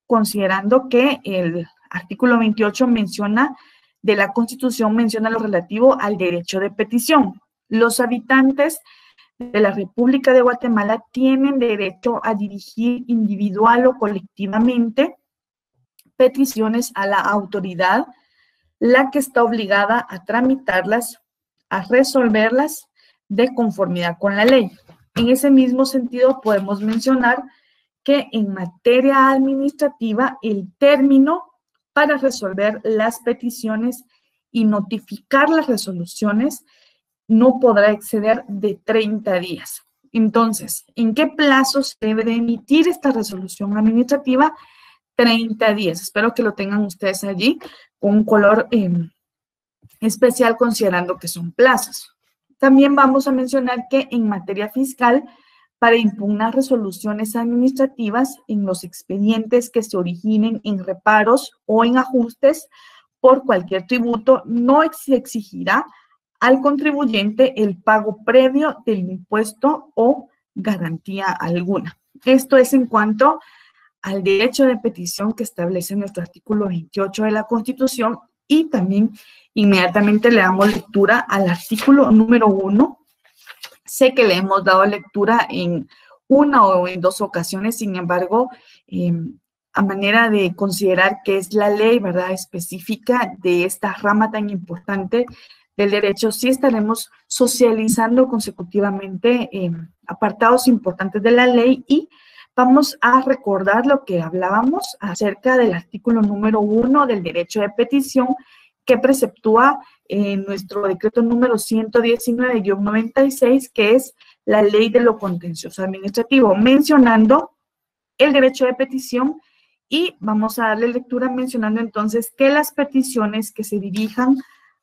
considerando que el artículo 28 menciona, de la Constitución menciona lo relativo al derecho de petición. Los habitantes de la República de Guatemala tienen derecho a dirigir individual o colectivamente peticiones a la autoridad, la que está obligada a tramitarlas, a resolverlas de conformidad con la ley. En ese mismo sentido, podemos mencionar que en materia administrativa, el término para resolver las peticiones y notificar las resoluciones no podrá exceder de 30 días. Entonces, ¿en qué plazo se debe de emitir esta resolución administrativa? 30 días. Espero que lo tengan ustedes allí con un color especial, considerando que son plazos. También vamos a mencionar que en materia fiscal, para impugnar resoluciones administrativas en los expedientes que se originen en reparos o en ajustes por cualquier tributo, no se exigirá al contribuyente el pago previo del impuesto o garantía alguna. Esto es en cuanto al derecho de petición que establece nuestro artículo 28 de la Constitución, y también inmediatamente le damos lectura al artículo número 1. Sé que le hemos dado lectura en una o en dos ocasiones, sin embargo, a manera de considerar que es la ley, ¿verdad?, específica de esta rama tan importante del derecho, sí estaremos socializando consecutivamente apartados importantes de la ley, y vamos a recordar lo que hablábamos acerca del artículo número 1 del derecho de petición, que preceptúa nuestro decreto número 119-96, que es la ley de lo contencioso administrativo, mencionando el derecho de petición, y vamos a darle lectura mencionando entonces que las peticiones que se dirijan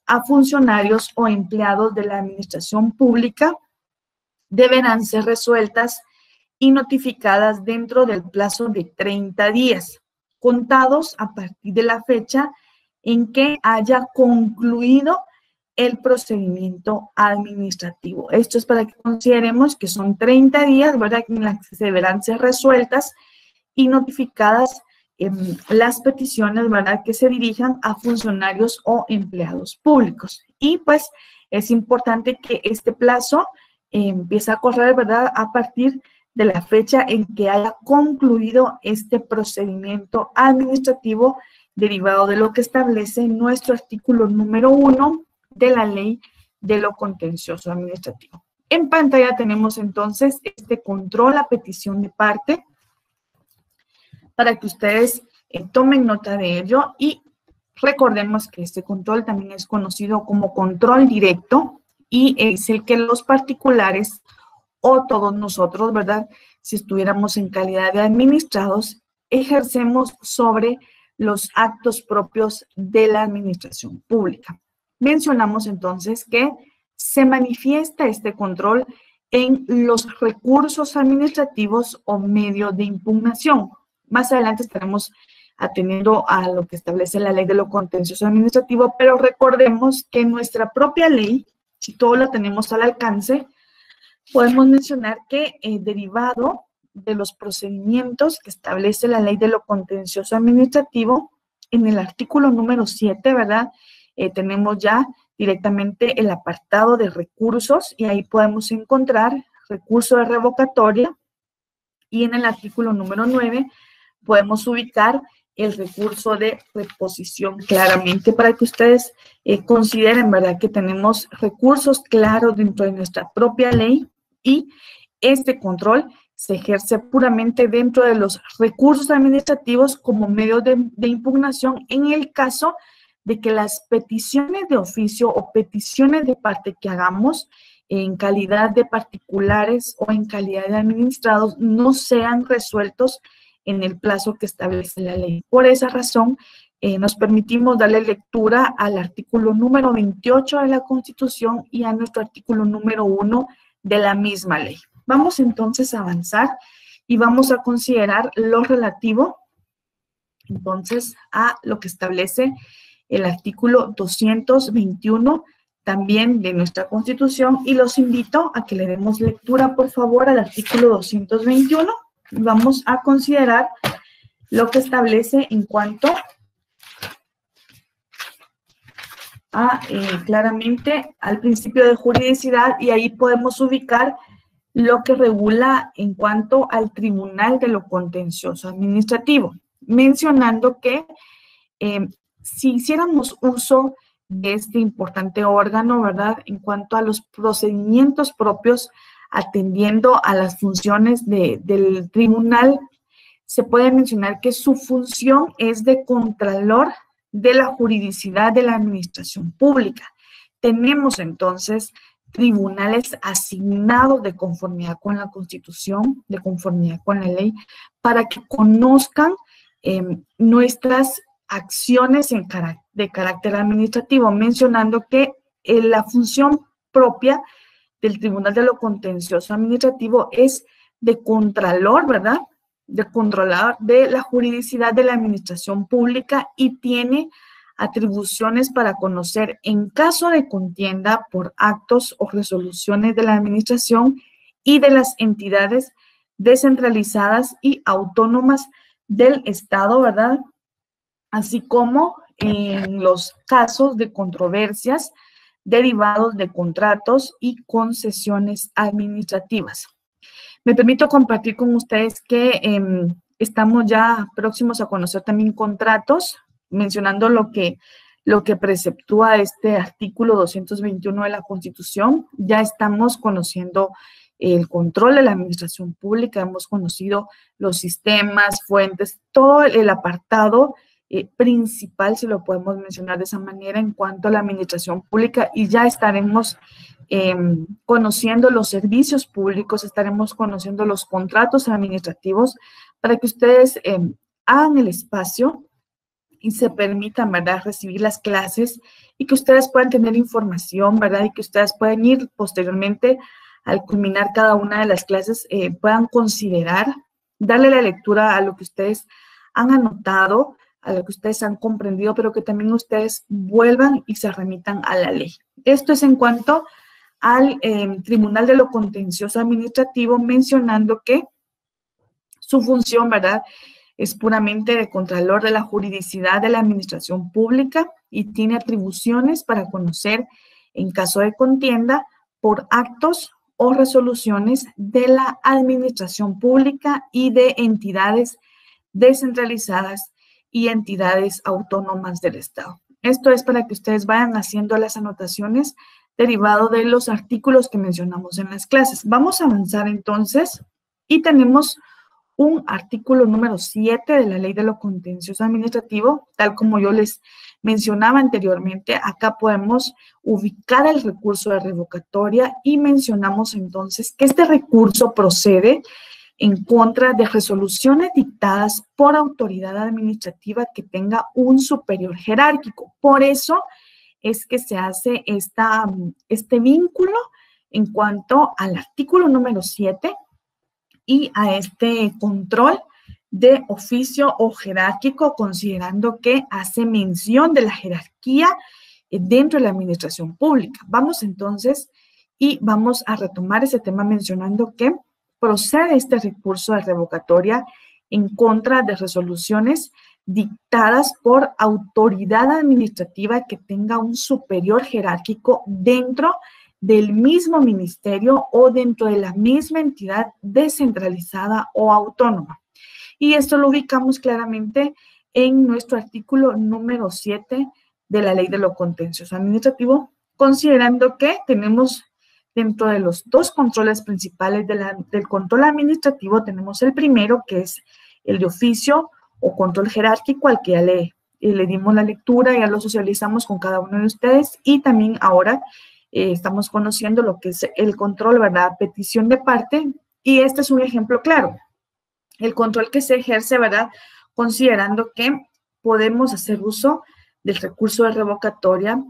a funcionarios o empleados de la administración pública deberán ser resueltas y notificadas dentro del plazo de 30 días, contados a partir de la fecha en que haya concluido el procedimiento administrativo. Esto es para que consideremos que son 30 días, ¿verdad?, en las que se deberán ser resueltas y notificadas las peticiones, ¿verdad?, que se dirijan a funcionarios o empleados públicos. Y pues es importante que este plazo empiece a correr, ¿verdad?, a partir de la fecha en que haya concluido este procedimiento administrativo, derivado de lo que establece nuestro artículo número 1 de la ley de lo contencioso administrativo. En pantalla tenemos entonces este control a petición de parte, para que ustedes tomen nota de ello, y recordemos que este control también es conocido como control directo, y es el que los particulares o todos nosotros, ¿verdad?, si estuviéramos en calidad de administrados, ejercemos sobre los actos propios de la administración pública. Mencionamos entonces que se manifiesta este control en los recursos administrativos o medios de impugnación. Más adelante estaremos atendiendo a lo que establece la ley de lo contencioso administrativo, pero recordemos que nuestra propia ley, si todo lo tenemos al alcance, podemos mencionar que derivado de los procedimientos que establece la ley de lo contencioso administrativo, en el artículo número 7, ¿verdad?, tenemos ya directamente el apartado de recursos, y ahí podemos encontrar recurso de revocatoria, y en el artículo número 9 podemos ubicar el recurso de reposición, claramente para que ustedes consideren, ¿verdad?, que tenemos recursos claros dentro de nuestra propia ley, y este control se ejerce puramente dentro de los recursos administrativos como medio de impugnación en el caso de que las peticiones de oficio o peticiones de parte que hagamos en calidad de particulares o en calidad de administrados no sean resueltos en el plazo que establece la ley. Por esa razón, nos permitimos darle lectura al artículo número 28 de la Constitución y a nuestro artículo número 1 de la misma ley. Vamos entonces a avanzar y vamos a considerar lo relativo entonces a lo que establece el artículo 221 también de nuestra Constitución, y los invito a que le demos lectura, por favor, al artículo 221. Vamos a considerar lo que establece en cuanto claramente al principio de juridicidad y ahí podemos ubicar lo que regula en cuanto al Tribunal de lo Contencioso Administrativo, mencionando que si hiciéramos uso de este importante órgano, ¿verdad? En cuanto a los procedimientos propios, atendiendo a las funciones del tribunal, se puede mencionar que su función es de contralor de la juridicidad de la administración pública. Tenemos entonces tribunales asignados de conformidad con la Constitución, de conformidad con la ley, para que conozcan nuestras acciones de carácter administrativo, mencionando que la función propia del Tribunal de lo Contencioso Administrativo es de contralor, ¿verdad? De controlador de la juridicidad de la administración pública y tiene atribuciones para conocer en caso de contienda por actos o resoluciones de la administración y de las entidades descentralizadas y autónomas del Estado, ¿verdad? Así como en los casos de controversias derivados de contratos y concesiones administrativas. Me permito compartir con ustedes que estamos ya próximos a conocer también contratos, mencionando lo que preceptúa este artículo 221 de la Constitución. Ya estamos conociendo el control de la administración pública, hemos conocido los sistemas, fuentes, todo el apartado principal, si lo podemos mencionar de esa manera, en cuanto a la administración pública, y ya estaremos conociendo los servicios públicos, estaremos conociendo los contratos administrativos para que ustedes hagan el espacio y se permitan, ¿verdad?, recibir las clases y que ustedes puedan tener información, ¿verdad?, y que ustedes puedan ir posteriormente al culminar cada una de las clases, puedan considerar, darle la lectura a lo que ustedes han anotado, a lo que ustedes han comprendido, pero que también ustedes vuelvan y se remitan a la ley. Esto es en cuanto al Tribunal de lo Contencioso Administrativo, mencionando que su función, ¿verdad?, es puramente de contralor de la juridicidad de la administración pública y tiene atribuciones para conocer, en caso de contienda, por actos o resoluciones de la administración pública y de entidades descentralizadas y entidades autónomas del Estado. Esto es para que ustedes vayan haciendo las anotaciones derivado de los artículos que mencionamos en las clases. Vamos a avanzar entonces y tenemos un artículo número 7 de la Ley de lo Contencioso Administrativo, tal como yo les mencionaba anteriormente. Acá podemos ubicar el recurso de revocatoria y mencionamos entonces que este recurso procede en contra de resoluciones dictadas por autoridad administrativa que tenga un superior jerárquico. Por eso es que se hace este vínculo en cuanto al artículo número 7 y a este control de oficio o jerárquico, considerando que hace mención de la jerarquía dentro de la administración pública. Vamos entonces y vamos a retomar ese tema mencionando que procede este recurso de revocatoria en contra de resoluciones dictadas por autoridad administrativa que tenga un superior jerárquico dentro del mismo ministerio o dentro de la misma entidad descentralizada o autónoma. Y esto lo ubicamos claramente en nuestro artículo número 7 de la Ley de lo Contencioso Administrativo, considerando que tenemos dentro de los dos controles principales del control administrativo, tenemos el primero, que es el de oficio o control jerárquico, al que ya le dimos la lectura, ya lo socializamos con cada uno de ustedes, y también ahora estamos conociendo lo que es el control, ¿verdad?, petición de parte, y este es un ejemplo claro. El control que se ejerce, ¿verdad?, considerando que podemos hacer uso del recurso de revocatoria,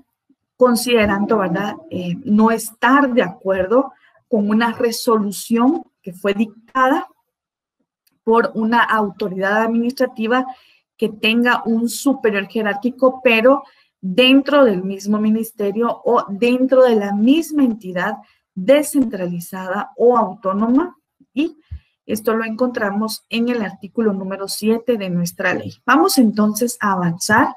considerando, ¿verdad?, no estar de acuerdo con una resolución que fue dictada por una autoridad administrativa que tenga un superior jerárquico, pero dentro del mismo ministerio o dentro de la misma entidad descentralizada o autónoma, y esto lo encontramos en el artículo número 7 de nuestra ley. Vamos entonces a avanzar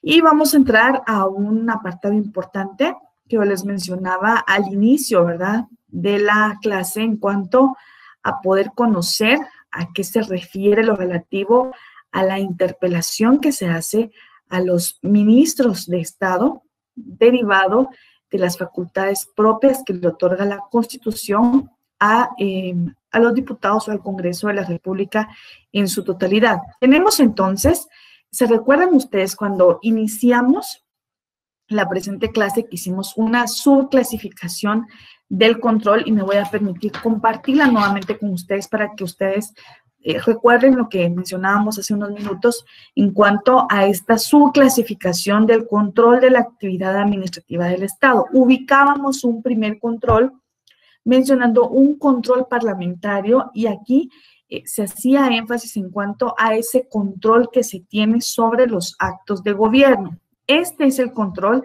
Y vamos a entrar a un apartado importante que yo les mencionaba al inicio, ¿verdad?, de la clase en cuanto a poder conocer a qué se refiere lo relativo a la interpelación que se hace a los ministros de Estado derivado de las facultades propias que le otorga la Constitución a los diputados o al Congreso de la República en su totalidad. Tenemos entonces, ¿se recuerdan ustedes cuando iniciamos la presente clase que hicimos una subclasificación del control? Y me voy a permitir compartirla nuevamente con ustedes para que ustedes recuerden lo que mencionábamos hace unos minutos en cuanto a esta subclasificación del control de la actividad administrativa del Estado. Ubicábamos un primer control mencionando un control parlamentario y aquí se hacía énfasis en cuanto a ese control que se tiene sobre los actos de gobierno. Este es el control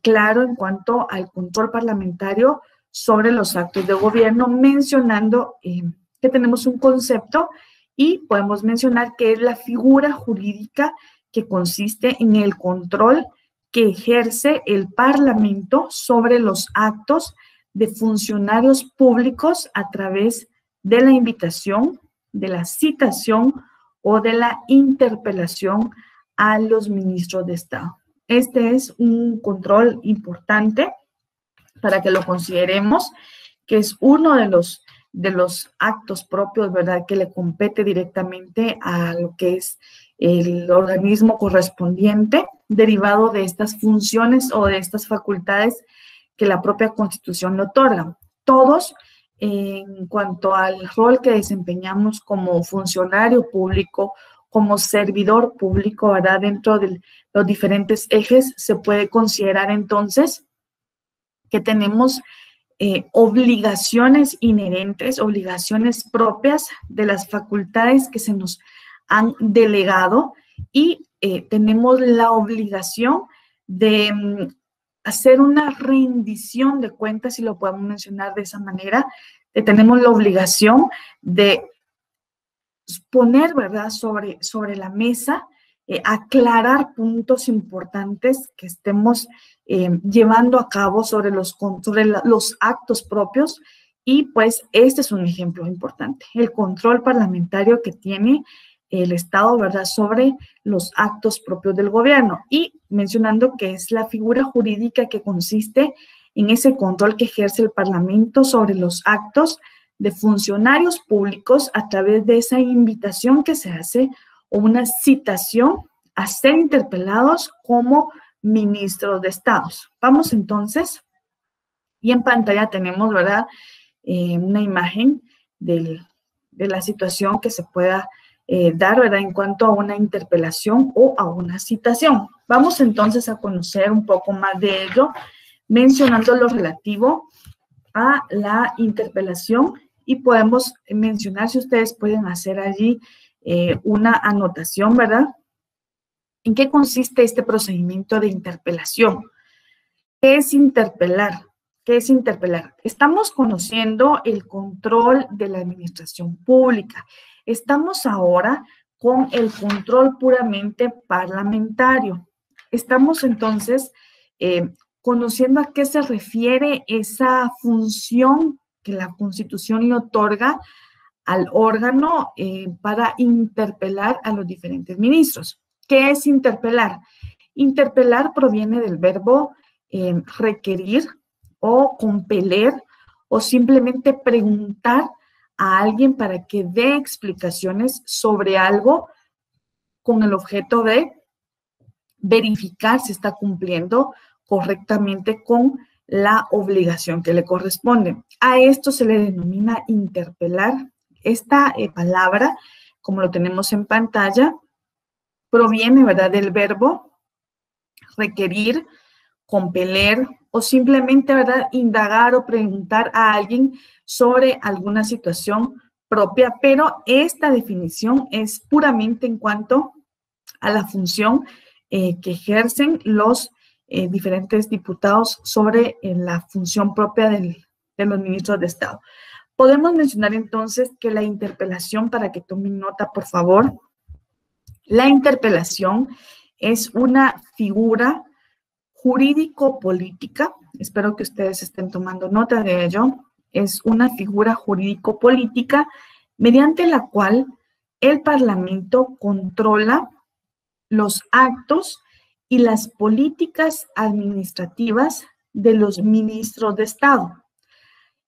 claro en cuanto al control parlamentario sobre los actos de gobierno, mencionando que tenemos un concepto y podemos mencionar que es la figura jurídica que consiste en el control que ejerce el Parlamento sobre los actos de funcionarios públicos a través de la invitación, de la citación o de la interpelación a los ministros de Estado. Este es un control importante para que lo consideremos, que es uno de los actos propios, ¿verdad?, que le compete directamente a lo que es el organismo correspondiente, derivado de estas funciones o de estas facultades que la propia Constitución le otorga. Todos, en cuanto al rol que desempeñamos como funcionario público, como servidor público, ¿verdad?, dentro de los diferentes ejes, se puede considerar entonces que tenemos obligaciones inherentes, obligaciones propias de las facultades que se nos han delegado y tenemos la obligación de hacer una rendición de cuentas, si lo podemos mencionar de esa manera. Tenemos la obligación de poner, ¿verdad?, sobre la mesa, aclarar puntos importantes que estemos llevando a cabo sobre los actos propios. Y pues este es un ejemplo importante, el control parlamentario que tiene el Estado, ¿verdad?, sobre los actos propios del gobierno, y mencionando que es la figura jurídica que consiste en ese control que ejerce el Parlamento sobre los actos de funcionarios públicos a través de esa invitación que se hace o una citación a ser interpelados como ministros de Estado. Vamos entonces, y en pantalla tenemos, ¿verdad?, una imagen de la situación que se pueda dar, ¿verdad?, en cuanto a una interpelación o a una citación. Vamos entonces a conocer un poco más de ello, mencionando lo relativo a la interpelación, y podemos mencionar, si ustedes pueden hacer allí una anotación, ¿verdad?, ¿en qué consiste este procedimiento de interpelación? ¿Qué es interpelar? ¿Qué es interpelar? Estamos conociendo el control de la administración pública. Estamos ahora con el control puramente parlamentario. Estamos entonces conociendo a qué se refiere esa función que la Constitución le otorga al órgano para interpelar a los diferentes ministros. ¿Qué es interpelar? Interpelar proviene del verbo requerir o compeler o simplemente preguntar a alguien para que dé explicaciones sobre algo con el objeto de verificar si está cumpliendo correctamente con la obligación que le corresponde. A esto se le denomina interpelar. Esta palabra, como lo tenemos en pantalla, proviene, ¿verdad?, del verbo requerir, compeler o simplemente, ¿verdad?, indagar o preguntar a alguien sobre alguna situación propia, pero esta definición es puramente en cuanto a la función que ejercen los diferentes diputados sobre la función propia de los ministros de Estado. Podemos mencionar entonces que la interpelación, para que tomen nota, por favor, la interpelación es una figura jurídico-política, espero que ustedes estén tomando nota de ello, es una figura jurídico-política mediante la cual el Parlamento controla los actos y las políticas administrativas de los ministros de Estado,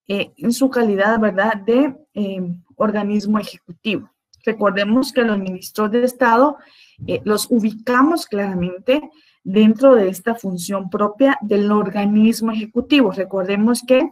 en su calidad, ¿verdad?, de organismo ejecutivo. Recordemos que los ministros de Estado los ubicamos claramente dentro de esta función propia del organismo ejecutivo. Recordemos que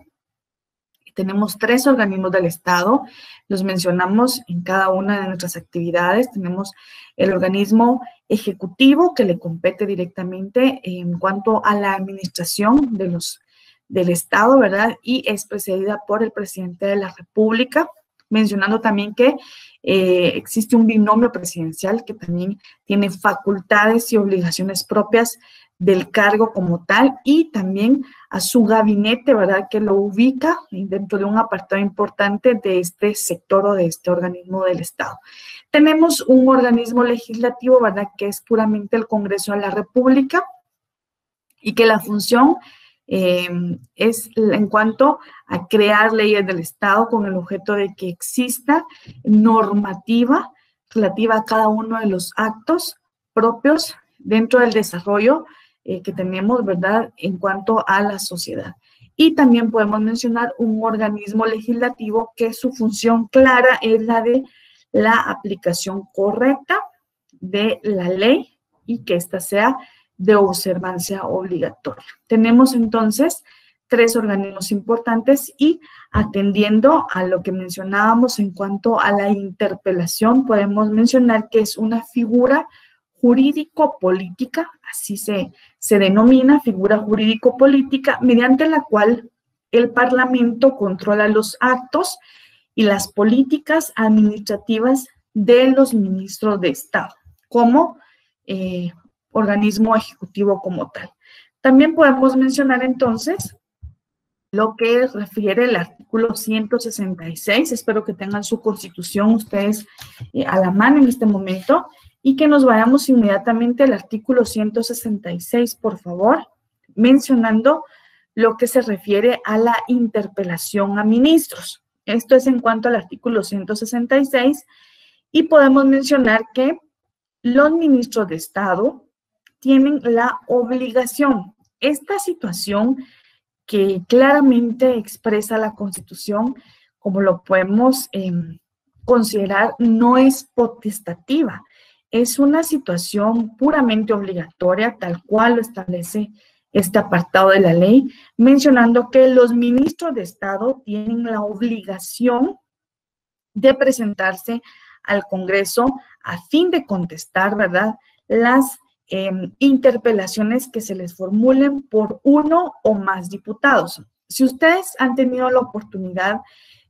tenemos 3 organismos del Estado, los mencionamos en cada una de nuestras actividades. Tenemos el organismo ejecutivo que le compete directamente en cuanto a la administración del Estado, ¿verdad? Y es presidida por el presidente de la República, mencionando también que existe un binomio presidencial que también tiene facultades y obligaciones propias del cargo como tal, y también a su gabinete, ¿verdad?, que lo ubica dentro de un apartado importante de este sector o de este organismo del Estado. Tenemos un organismo legislativo, ¿verdad?, que es puramente el Congreso de la República y que la función es en cuanto a crear leyes del Estado con el objeto de que exista normativa relativa a cada uno de los actos propios dentro del desarrollo que tenemos, ¿verdad?, en cuanto a la sociedad. Y también podemos mencionar un organismo legislativo que su función clara es la de la aplicación correcta de la ley y que ésta sea de observancia obligatoria. Tenemos entonces 3 organismos importantes y atendiendo a lo que mencionábamos en cuanto a la interpelación, podemos mencionar que es una figura jurídico-política, así se denomina, figura jurídico-política, mediante la cual el Parlamento controla los actos y las políticas administrativas de los ministros de Estado, como organismo ejecutivo como tal. También podemos mencionar entonces lo que refiere el artículo 166, espero que tengan su Constitución ustedes a la mano en este momento, y que nos vayamos inmediatamente al artículo 166, por favor, mencionando lo que se refiere a la interpelación a ministros. Esto es en cuanto al artículo 166, y podemos mencionar que los ministros de Estado tienen la obligación. Esta situación que claramente expresa la Constitución, como lo podemos considerar, no es potestativa. Es una situación puramente obligatoria, tal cual lo establece este apartado de la ley, mencionando que los ministros de Estado tienen la obligación de presentarse al Congreso a fin de contestar, ¿verdad?, las interpelaciones que se les formulen por uno o más diputados. Si ustedes han tenido la oportunidad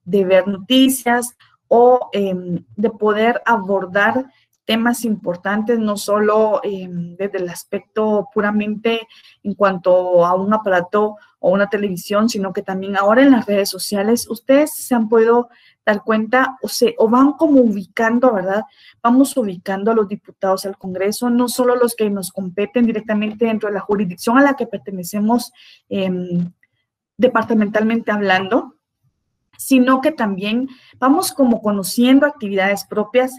de ver noticias o de poder abordar temas importantes, no solo desde el aspecto puramente en cuanto a un aparato o una televisión, sino que también ahora en las redes sociales, ustedes se han podido dar cuenta o van como ubicando, ¿verdad? Vamos ubicando a los diputados al Congreso, no solo los que nos competen directamente dentro de la jurisdicción a la que pertenecemos departamentalmente hablando, sino que también vamos como conociendo actividades propias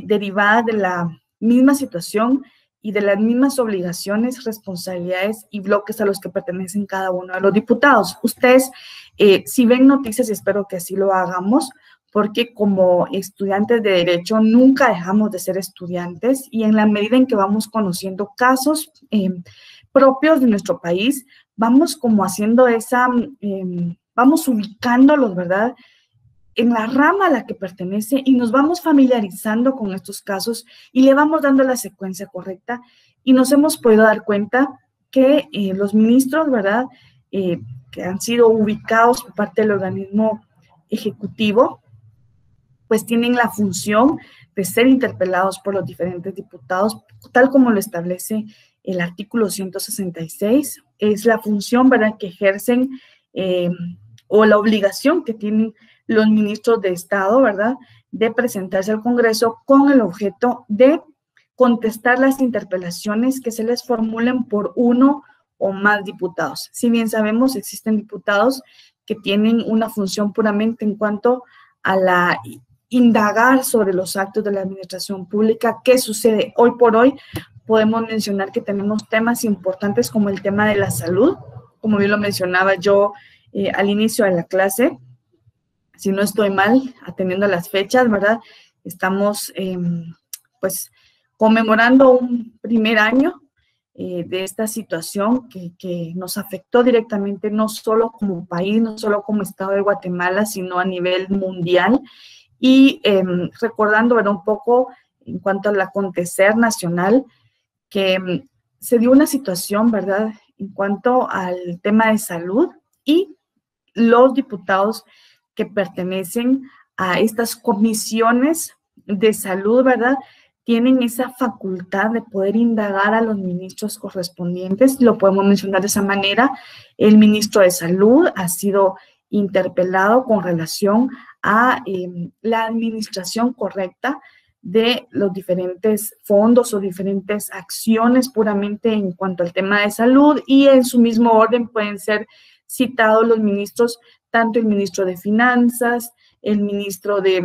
derivadas de la misma situación y de las mismas obligaciones, responsabilidades y bloques a los que pertenecen cada uno de los diputados. Ustedes, si ven noticias, y espero que así lo hagamos, porque como estudiantes de Derecho nunca dejamos de ser estudiantes, y en la medida en que vamos conociendo casos propios de nuestro país, vamos como haciendo vamos ubicándolos, ¿verdad?, en la rama a la que pertenece, y nos vamos familiarizando con estos casos y le vamos dando la secuencia correcta, y nos hemos podido dar cuenta que los ministros, ¿verdad?, que han sido ubicados por parte del organismo ejecutivo, pues tienen la función de ser interpelados por los diferentes diputados, tal como lo establece el artículo 166, es la función, ¿verdad?, que ejercen o la obligación que tienen los ministros de Estado, ¿verdad?, de presentarse al Congreso con el objeto de contestar las interpelaciones que se les formulen por uno o más diputados. Si bien sabemos, existen diputados que tienen una función puramente en cuanto a la indagar sobre los actos de la administración pública. ¿Qué sucede? Hoy por hoy podemos mencionar que tenemos temas importantes como el tema de la salud, como bien lo mencionaba yo al inicio de la clase. Si no estoy mal, atendiendo a las fechas, ¿verdad? Estamos, pues, conmemorando un primer año de esta situación que nos afectó directamente, no solo como país, no solo como Estado de Guatemala, sino a nivel mundial. Y recordando, ¿verdad? Un poco en cuanto al acontecer nacional, que se dio una situación, ¿verdad? En cuanto al tema de salud y los diputados que pertenecen a estas comisiones de salud, ¿verdad? Tienen esa facultad de poder indagar a los ministros correspondientes, lo podemos mencionar de esa manera. El ministro de Salud ha sido interpelado con relación a la administración correcta de los diferentes fondos o diferentes acciones puramente en cuanto al tema de salud, y en su mismo orden pueden ser citados los ministros, tanto el ministro de Finanzas, el ministro de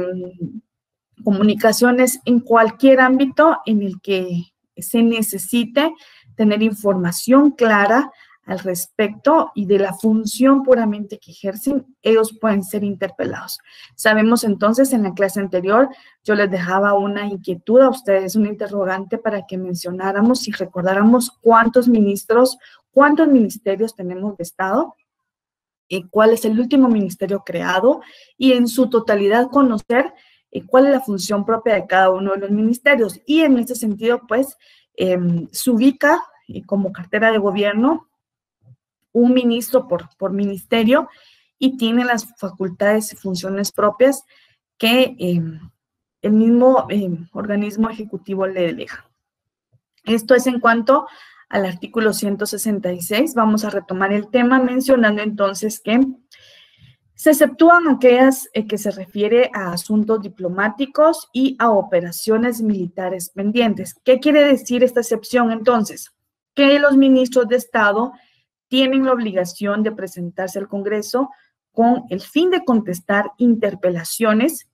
Comunicaciones, en cualquier ámbito en el que se necesite tener información clara al respecto y de la función puramente que ejercen, ellos pueden ser interpelados. Sabemos entonces, en la clase anterior, yo les dejaba una inquietud a ustedes, una interrogante para que mencionáramos y recordáramos cuántos ministros, cuántos ministerios tenemos de Estado, cuál es el último ministerio creado y en su totalidad conocer cuál es la función propia de cada uno de los ministerios. Y en este sentido, pues, se ubica como cartera de gobierno un ministro por ministerio y tiene las facultades y funciones propias que el mismo organismo ejecutivo le delega. Esto es en cuanto al artículo 166. Vamos a retomar el tema mencionando entonces que se exceptúan aquellas que se refiere a asuntos diplomáticos y a operaciones militares pendientes. ¿Qué quiere decir esta excepción entonces? Que los ministros de Estado tienen la obligación de presentarse al Congreso con el fin de contestar interpelaciones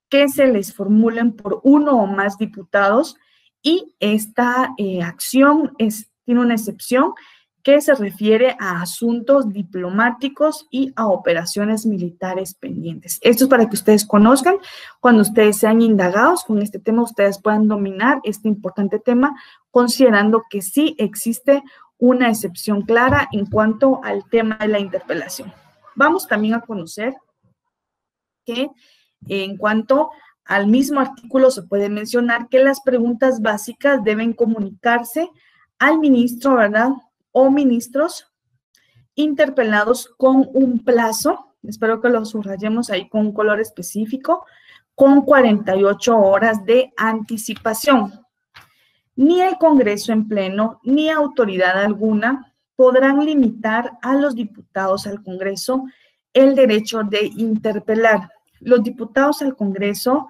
que se les formulen por uno o más diputados, y esta acción tiene una excepción que se refiere a asuntos diplomáticos y a operaciones militares pendientes. Esto es para que ustedes conozcan, cuando ustedes sean indagados con este tema, ustedes puedan dominar este importante tema, considerando que sí existe una excepción clara en cuanto al tema de la interpelación. Vamos también a conocer que en cuanto al mismo artículo se puede mencionar que las preguntas básicas deben comunicarse al ministro, ¿verdad? O ministros interpelados con un plazo, espero que lo subrayemos ahí con un color específico, con 48 horas de anticipación. Ni el Congreso en pleno, ni autoridad alguna podrán limitar a los diputados al Congreso el derecho de interpelar. Los diputados al Congreso,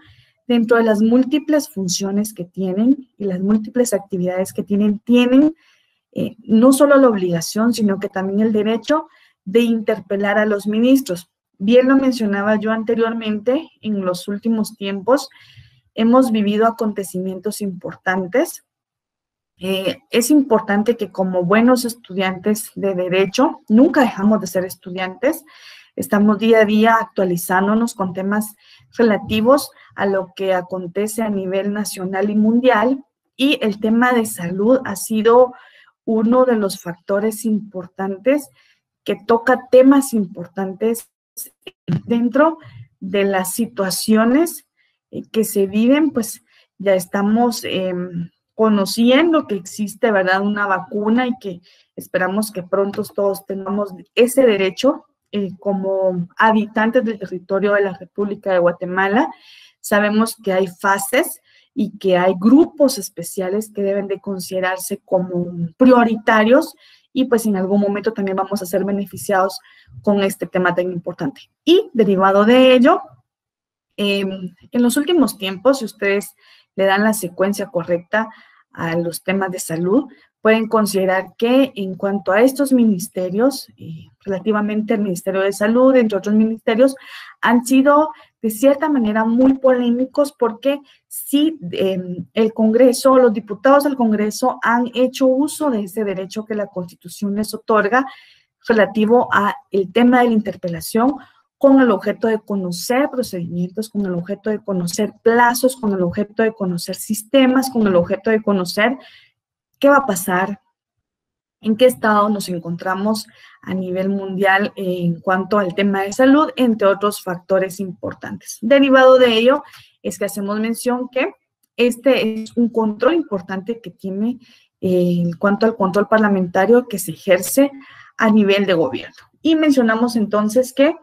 dentro de las múltiples funciones que tienen y las múltiples actividades que tienen no solo la obligación, sino que también el derecho de interpelar a los ministros. Bien lo mencionaba yo anteriormente, en los últimos tiempos hemos vivido acontecimientos importantes. Es importante que como buenos estudiantes de derecho, nunca dejamos de ser estudiantes, estamos día a día actualizándonos con temas relativos a lo que acontece a nivel nacional y mundial, y el tema de salud ha sido uno de los factores importantes que toca temas importantes dentro de las situaciones que se viven. Pues ya estamos conociendo que existe, ¿verdad?, una vacuna, y que esperamos que pronto todos tengamos ese derecho como habitantes del territorio de la República de Guatemala. Sabemos que hay fases y que hay grupos especiales que deben de considerarse como prioritarios, y pues en algún momento también vamos a ser beneficiados con este tema tan importante. Y derivado de ello, en los últimos tiempos, si ustedes le dan la secuencia correcta a los temas de salud, pueden considerar que en cuanto a estos ministerios, relativamente al Ministerio de Salud, entre otros ministerios, han sido de cierta manera muy polémicos porque sí, el Congreso, los diputados del Congreso han hecho uso de ese derecho que la Constitución les otorga relativo a el tema de la interpelación, con el objeto de conocer procedimientos, con el objeto de conocer plazos, con el objeto de conocer sistemas, con el objeto de conocer qué va a pasar, en qué estado nos encontramos a nivel mundial en cuanto al tema de salud, entre otros factores importantes. Derivado de ello es que hacemos mención que este es un control importante que tiene en cuanto al control parlamentario que se ejerce a nivel de gobierno. Y mencionamos entonces que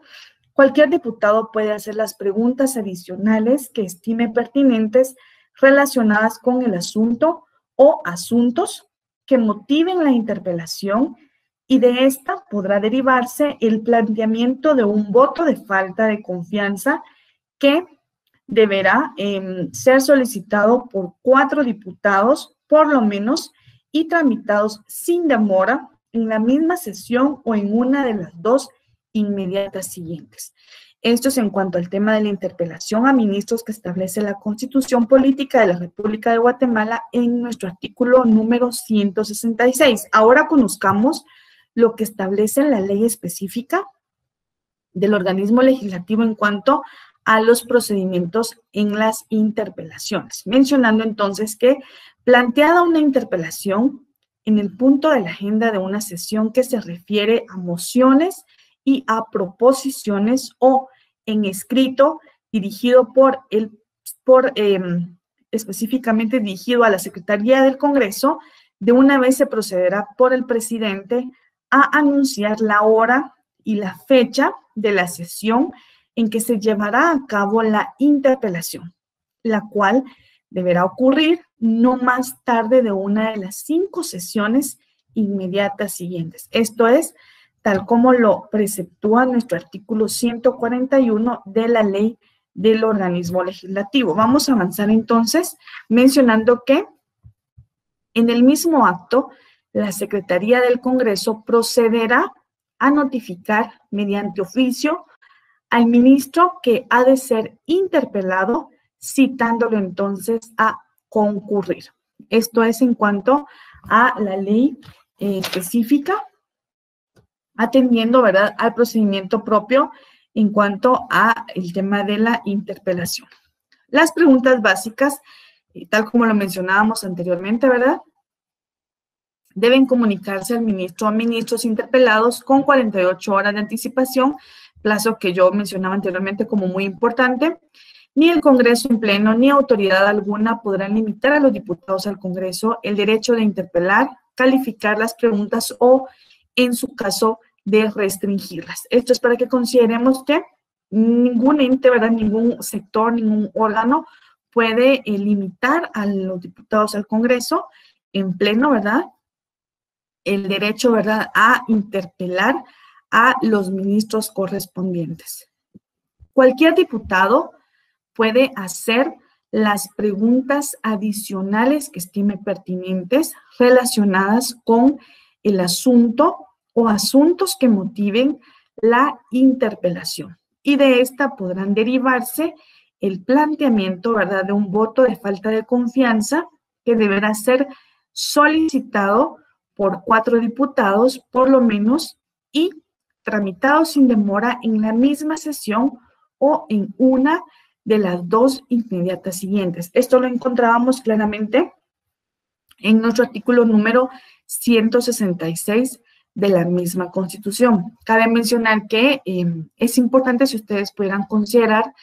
cualquier diputado puede hacer las preguntas adicionales que estime pertinentes relacionadas con el asunto o asuntos que motiven la interpelación, y de esta podrá derivarse el planteamiento de un voto de falta de confianza que deberá ser solicitado por 4 diputados, por lo menos, y tramitados sin demora en la misma sesión o en una de las 2 inmediatas siguientes. Esto es en cuanto al tema de la interpelación a ministros que establece la Constitución Política de la República de Guatemala en nuestro artículo número 166. Ahora conozcamos lo que establece la ley específica del organismo legislativo en cuanto a los procedimientos en las interpelaciones, mencionando entonces que planteada una interpelación en el punto de la agenda de una sesión que se refiere a mociones y a proposiciones o en escrito dirigido específicamente dirigido a la Secretaría del Congreso, de una vez se procederá por el presidente a anunciar la hora y la fecha de la sesión en que se llevará a cabo la interpelación, la cual deberá ocurrir no más tarde de una de las 5 sesiones inmediatas siguientes. Esto es, tal como lo preceptúa nuestro artículo 141 de la ley del organismo legislativo. Vamos a avanzar entonces mencionando que en el mismo acto, la Secretaría del Congreso procederá a notificar mediante oficio al ministro que ha de ser interpelado, citándolo entonces a concurrir. Esto es en cuanto a la ley específica, atendiendo, ¿verdad?, al procedimiento propio en cuanto a el tema de la interpelación. Las preguntas básicas, tal como lo mencionábamos anteriormente, ¿verdad?, deben comunicarse al ministro o a ministros interpelados con 48 horas de anticipación, plazo que yo mencionaba anteriormente como muy importante. Ni el Congreso en pleno ni autoridad alguna podrán limitar a los diputados al Congreso el derecho de interpelar, calificar las preguntas o, en su caso, de restringirlas. Esto es para que consideremos que ningún ente, ¿verdad?, ningún sector, ningún órgano puede limitar a los diputados al Congreso en pleno, ¿verdad?, el derecho, ¿verdad?, a interpelar a los ministros correspondientes. Cualquier diputado puede hacer las preguntas adicionales que estime pertinentes relacionadas con el asunto o asuntos que motiven la interpelación. Y de esta podrán derivarse el planteamiento, ¿verdad?, de un voto de falta de confianza que deberá ser solicitado por 4 diputados, por lo menos, y tramitado sin demora en la misma sesión o en una de las 2 inmediatas siguientes. Esto lo encontrábamos claramente en nuestro artículo número 166 de la misma Constitución. Cabe mencionar que es importante, si ustedes pudieran considerar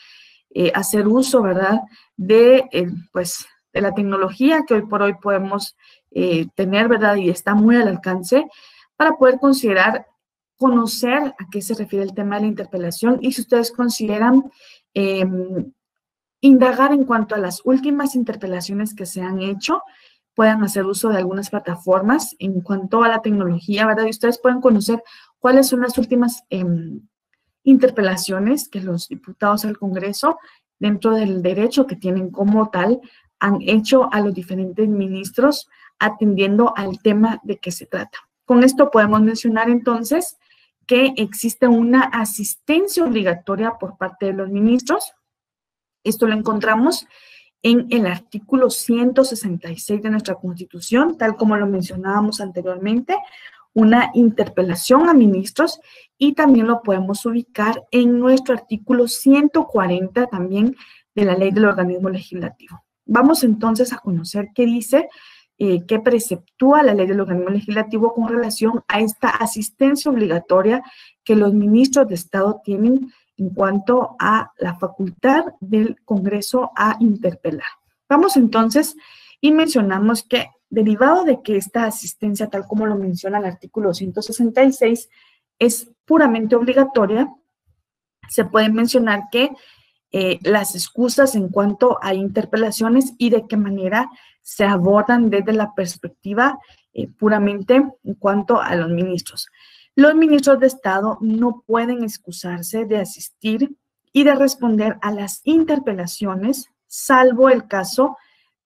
hacer uso, ¿verdad?, de la tecnología que hoy por hoy podemos tener, ¿verdad?, y está muy al alcance, para poder considerar, conocer a qué se refiere el tema de la interpelación, y si ustedes consideran indagar en cuanto a las últimas interpelaciones que se han hecho, puedan hacer uso de algunas plataformas en cuanto a la tecnología, ¿verdad? Y ustedes pueden conocer cuáles son las últimas interpelaciones que los diputados al Congreso, dentro del derecho que tienen como tal, han hecho a los diferentes ministros atendiendo al tema de que se trata. Con esto podemos mencionar entonces que existe una asistencia obligatoria por parte de los ministros. Esto lo encontramos en el artículo 166 de nuestra Constitución, tal como lo mencionábamos anteriormente, una interpelación a ministros, y también lo podemos ubicar en nuestro artículo 140 también de la Ley del Organismo Legislativo. Vamos entonces a conocer qué dice, qué preceptúa la Ley del Organismo Legislativo con relación a esta asistencia obligatoria que los ministros de Estado tienen en cuanto a la facultad del Congreso a interpelar. Vamos entonces y mencionamos que, derivado de que esta asistencia, tal como lo menciona el artículo 166, es puramente obligatoria, se puede mencionar que las excusas en cuanto a interpelaciones y de qué manera se abordan desde la perspectiva puramente en cuanto a los ministros. Los ministros de Estado no pueden excusarse de asistir y de responder a las interpelaciones, salvo el caso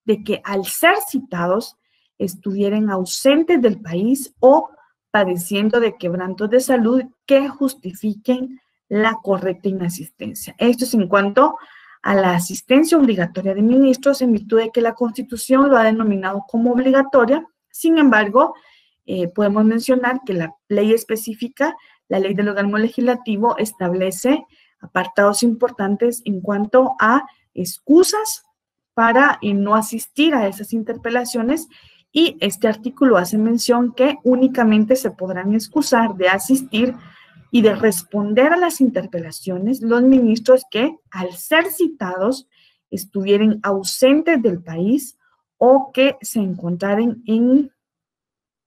de que al ser citados estuvieran ausentes del país o padeciendo de quebrantos de salud que justifiquen la correcta inasistencia. Esto es en cuanto a la asistencia obligatoria de ministros, en virtud de que la Constitución lo ha denominado como obligatoria. Sin embargo, podemos mencionar que la ley específica, la Ley del Organismo Legislativo, establece apartados importantes en cuanto a excusas para no asistir a esas interpelaciones, y este artículo hace mención que únicamente se podrán excusar de asistir y de responder a las interpelaciones los ministros que, al ser citados, estuvieran ausentes del país o que se encontraran en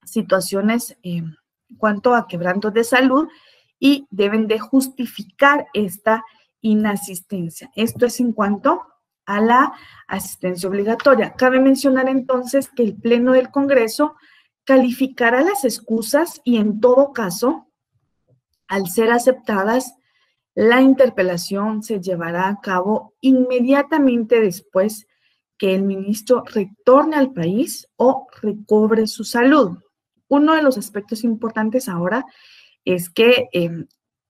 situaciones en cuanto a quebrantos de salud y deben de justificar esta inasistencia. Esto es en cuanto a la asistencia obligatoria. Cabe mencionar entonces que el Pleno del Congreso calificará las excusas y, en todo caso, al ser aceptadas, la interpelación se llevará a cabo inmediatamente después que el ministro retorne al país o recobre su salud. Uno de los aspectos importantes ahora es que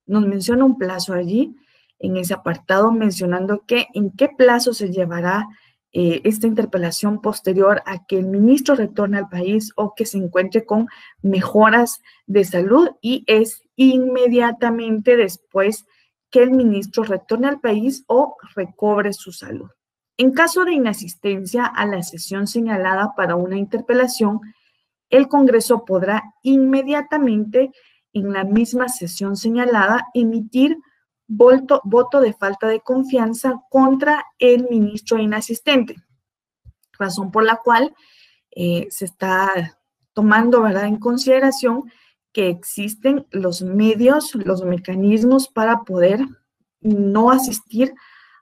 nos menciona un plazo allí, en ese apartado, mencionando que en qué plazo se llevará esta interpelación posterior a que el ministro retorne al país o que se encuentre con mejoras de salud, y es inmediatamente después que el ministro retorne al país o recobre su salud. En caso de inasistencia a la sesión señalada para una interpelación, el Congreso podrá inmediatamente, en la misma sesión señalada, emitir voto de falta de confianza contra el ministro inasistente, razón por la cual se está tomando, ¿verdad?, en consideración que existen los medios, los mecanismos para poder no asistir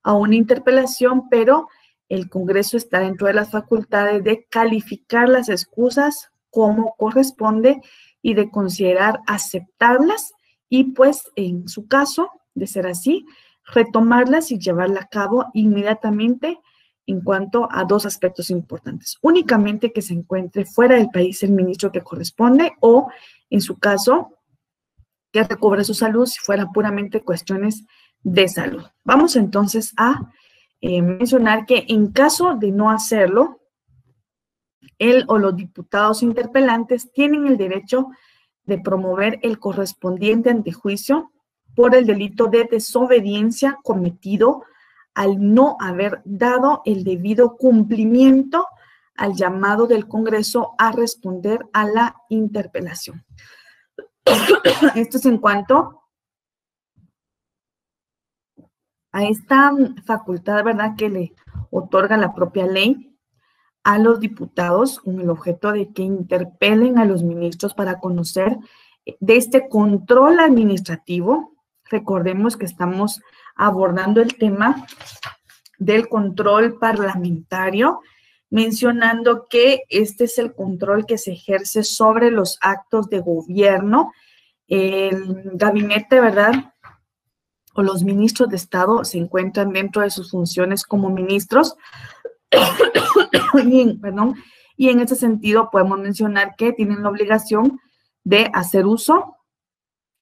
a una interpelación, pero el Congreso está dentro de las facultades de calificar las excusas como corresponde y de considerar aceptarlas y, pues, en su caso, de ser así, retomarlas y llevarla a cabo inmediatamente en cuanto a dos aspectos importantes. Únicamente que se encuentre fuera del país el ministro que corresponde, o, en su caso, que recobre su salud si fueran puramente cuestiones de salud. Vamos entonces a mencionar que en caso de no hacerlo, él o los diputados interpelantes tienen el derecho de promover el correspondiente antejuicio por el delito de desobediencia cometido al no haber dado el debido cumplimiento al llamado del Congreso a responder a la interpelación. Esto es en cuanto a esta facultad, ¿verdad?, que le otorga la propia ley a los diputados con el objeto de que interpelen a los ministros para conocer de este control administrativo. Recordemos que estamos abordando el tema del control parlamentario, mencionando que este es el control que se ejerce sobre los actos de gobierno. El gabinete, ¿verdad?, o los ministros de Estado se encuentran dentro de sus funciones como ministros Y en ese sentido podemos mencionar que tienen la obligación de hacer uso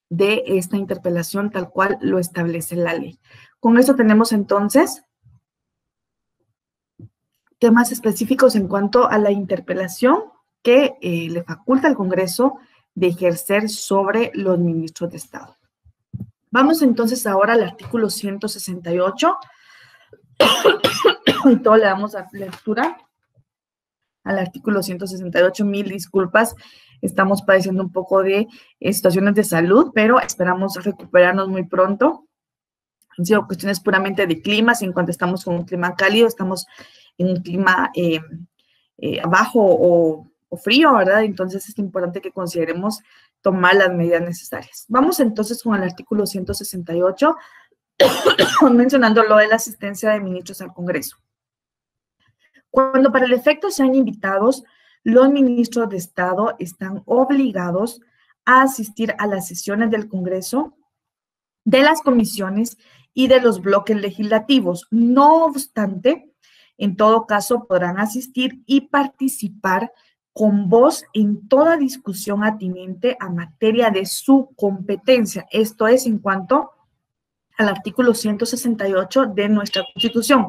de esta interpelación tal cual lo establece la ley. Con esto tenemos entonces temas específicos en cuanto a la interpelación que le faculta al Congreso de ejercer sobre los ministros de Estado. Vamos entonces ahora al artículo 168. Y todo le damos a lectura al artículo 168. Mil disculpas, estamos padeciendo un poco de situaciones de salud, pero esperamos recuperarnos muy pronto. Han sido cuestiones puramente de climas. En cuanto estamos con un clima cálido, estamos en un clima bajo o frío, ¿verdad? Entonces es importante que consideremos tomar las medidas necesarias. Vamos entonces con el artículo 168, mencionando lo de la asistencia de ministros al Congreso. Cuando para el efecto sean invitados, los ministros de Estado están obligados a asistir a las sesiones del Congreso, de las comisiones y de los bloques legislativos. No obstante, en todo caso podrán asistir y participar con voz en toda discusión atinente a materia de su competencia. Esto es en cuanto al artículo 168 de nuestra Constitución.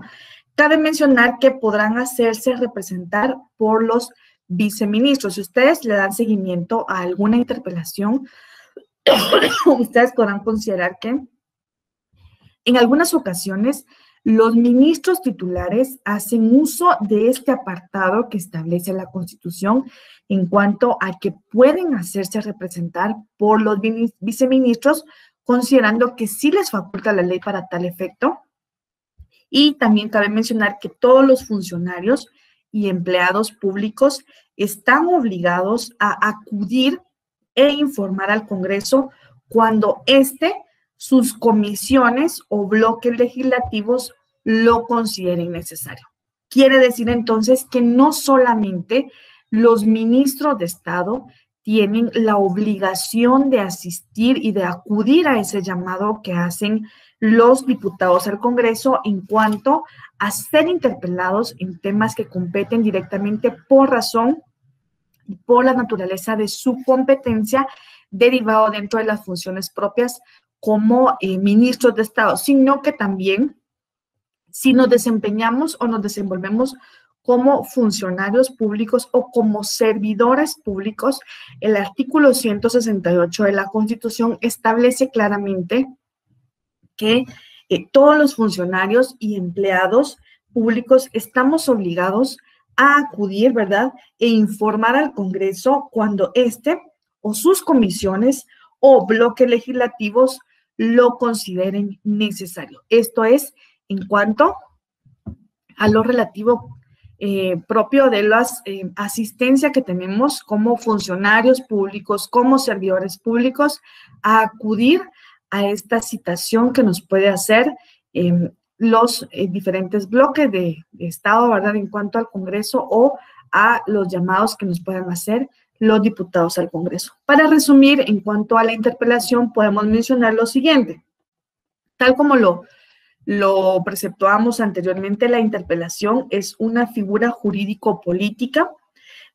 Cabe mencionar que podrán hacerse representar por los viceministros. Si ustedes le dan seguimiento a alguna interpelación, ustedes podrán considerar que en algunas ocasiones los ministros titulares hacen uso de este apartado que establece la Constitución en cuanto a que pueden hacerse representar por los viceministros, considerando que sí les faculta la ley para tal efecto. Y también cabe mencionar que todos los funcionarios y empleados públicos están obligados a acudir e informar al Congreso cuando sus comisiones o bloques legislativos lo consideren necesario. Quiere decir entonces que no solamente los ministros de Estado tienen la obligación de asistir y de acudir a ese llamado que hacen los diputados al Congreso en cuanto a ser interpelados en temas que competen directamente por razón y por la naturaleza de su competencia derivado dentro de las funciones propias como ministros de Estado, sino que también si nos desempeñamos o nos desenvolvemos como funcionarios públicos o como servidores públicos, el artículo 168 de la Constitución establece claramente que todos los funcionarios y empleados públicos estamos obligados a acudir, ¿verdad?, e informar al Congreso cuando o sus comisiones o bloques legislativos lo consideren necesario. Esto es en cuanto a lo relativo propio de las asistencia que tenemos como funcionarios públicos, como servidores públicos, a acudir a esta citación que nos puede hacer los diferentes bloques de Estado, ¿verdad?, en cuanto al Congreso o a los llamados que nos puedan hacer los diputados al Congreso. Para resumir, en cuanto a la interpelación, podemos mencionar lo siguiente. Tal como lo preceptuamos anteriormente, la interpelación es una figura jurídico-política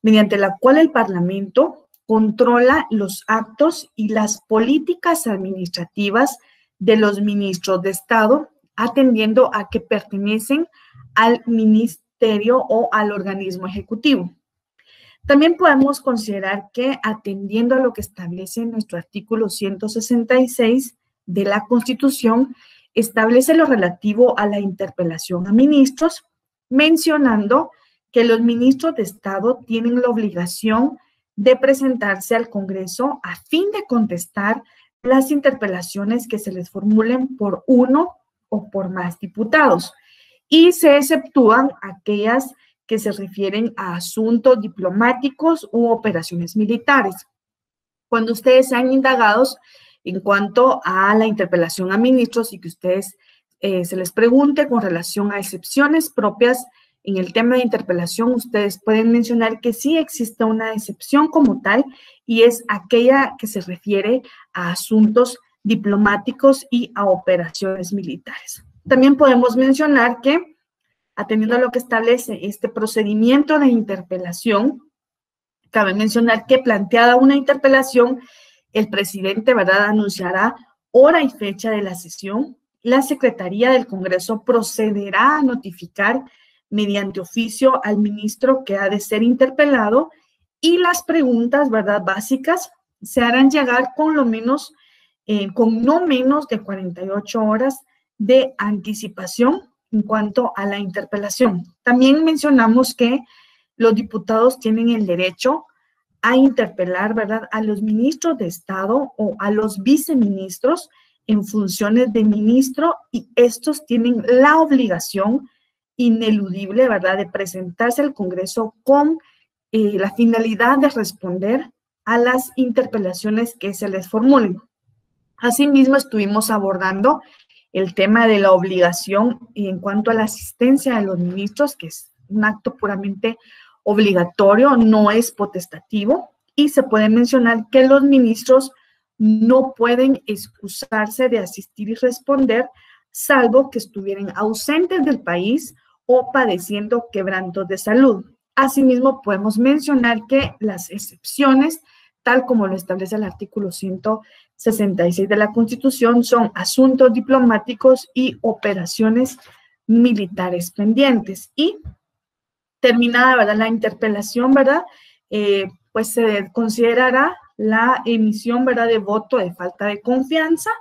mediante la cual el Parlamento controla los actos y las políticas administrativas de los ministros de Estado, atendiendo a que pertenecen al ministerio o al organismo ejecutivo. También podemos considerar que, atendiendo a lo que establece nuestro artículo 166 de la Constitución, establece lo relativo a la interpelación a ministros, mencionando que los ministros de Estado tienen la obligación de presentarse al Congreso a fin de contestar las interpelaciones que se les formulen por uno o por más diputados, y se exceptúan aquellas que se refieren a asuntos diplomáticos u operaciones militares. Cuando ustedes sean indagados en cuanto a la interpelación a ministros y que ustedes se les pregunte con relación a excepciones propias en el tema de interpelación, ustedes pueden mencionar que sí existe una excepción como tal y es aquella que se refiere a asuntos diplomáticos y a operaciones militares. También podemos mencionar que atendiendo a lo que establece este procedimiento de interpelación, cabe mencionar que planteada una interpelación, el presidente, ¿verdad?, anunciará hora y fecha de la sesión. La Secretaría del Congreso procederá a notificar mediante oficio al ministro que ha de ser interpelado y las preguntas, ¿verdad?, básicas se harán llegar con no menos de 48 horas de anticipación en cuanto a la interpelación. También mencionamos que los diputados tienen el derecho a interpelar, ¿verdad?, a los ministros de Estado o a los viceministros en funciones de ministro, y estos tienen la obligación ineludible, ¿verdad?, de presentarse al Congreso con la finalidad de responder a las interpelaciones que se les formulen. Asimismo, estuvimos abordando el tema de la obligación en cuanto a la asistencia de los ministros, que es un acto puramente obligatorio, no es potestativo, y se puede mencionar que los ministros no pueden excusarse de asistir y responder, salvo que estuvieran ausentes del país o padeciendo quebrantos de salud. Asimismo, podemos mencionar que las excepciones, tal como lo establece el artículo 166 de la Constitución, son asuntos diplomáticos y operaciones militares pendientes. Y terminada, ¿verdad?, la interpelación, ¿verdad?, pues se considerará la emisión, ¿verdad?, de voto de falta de confianza,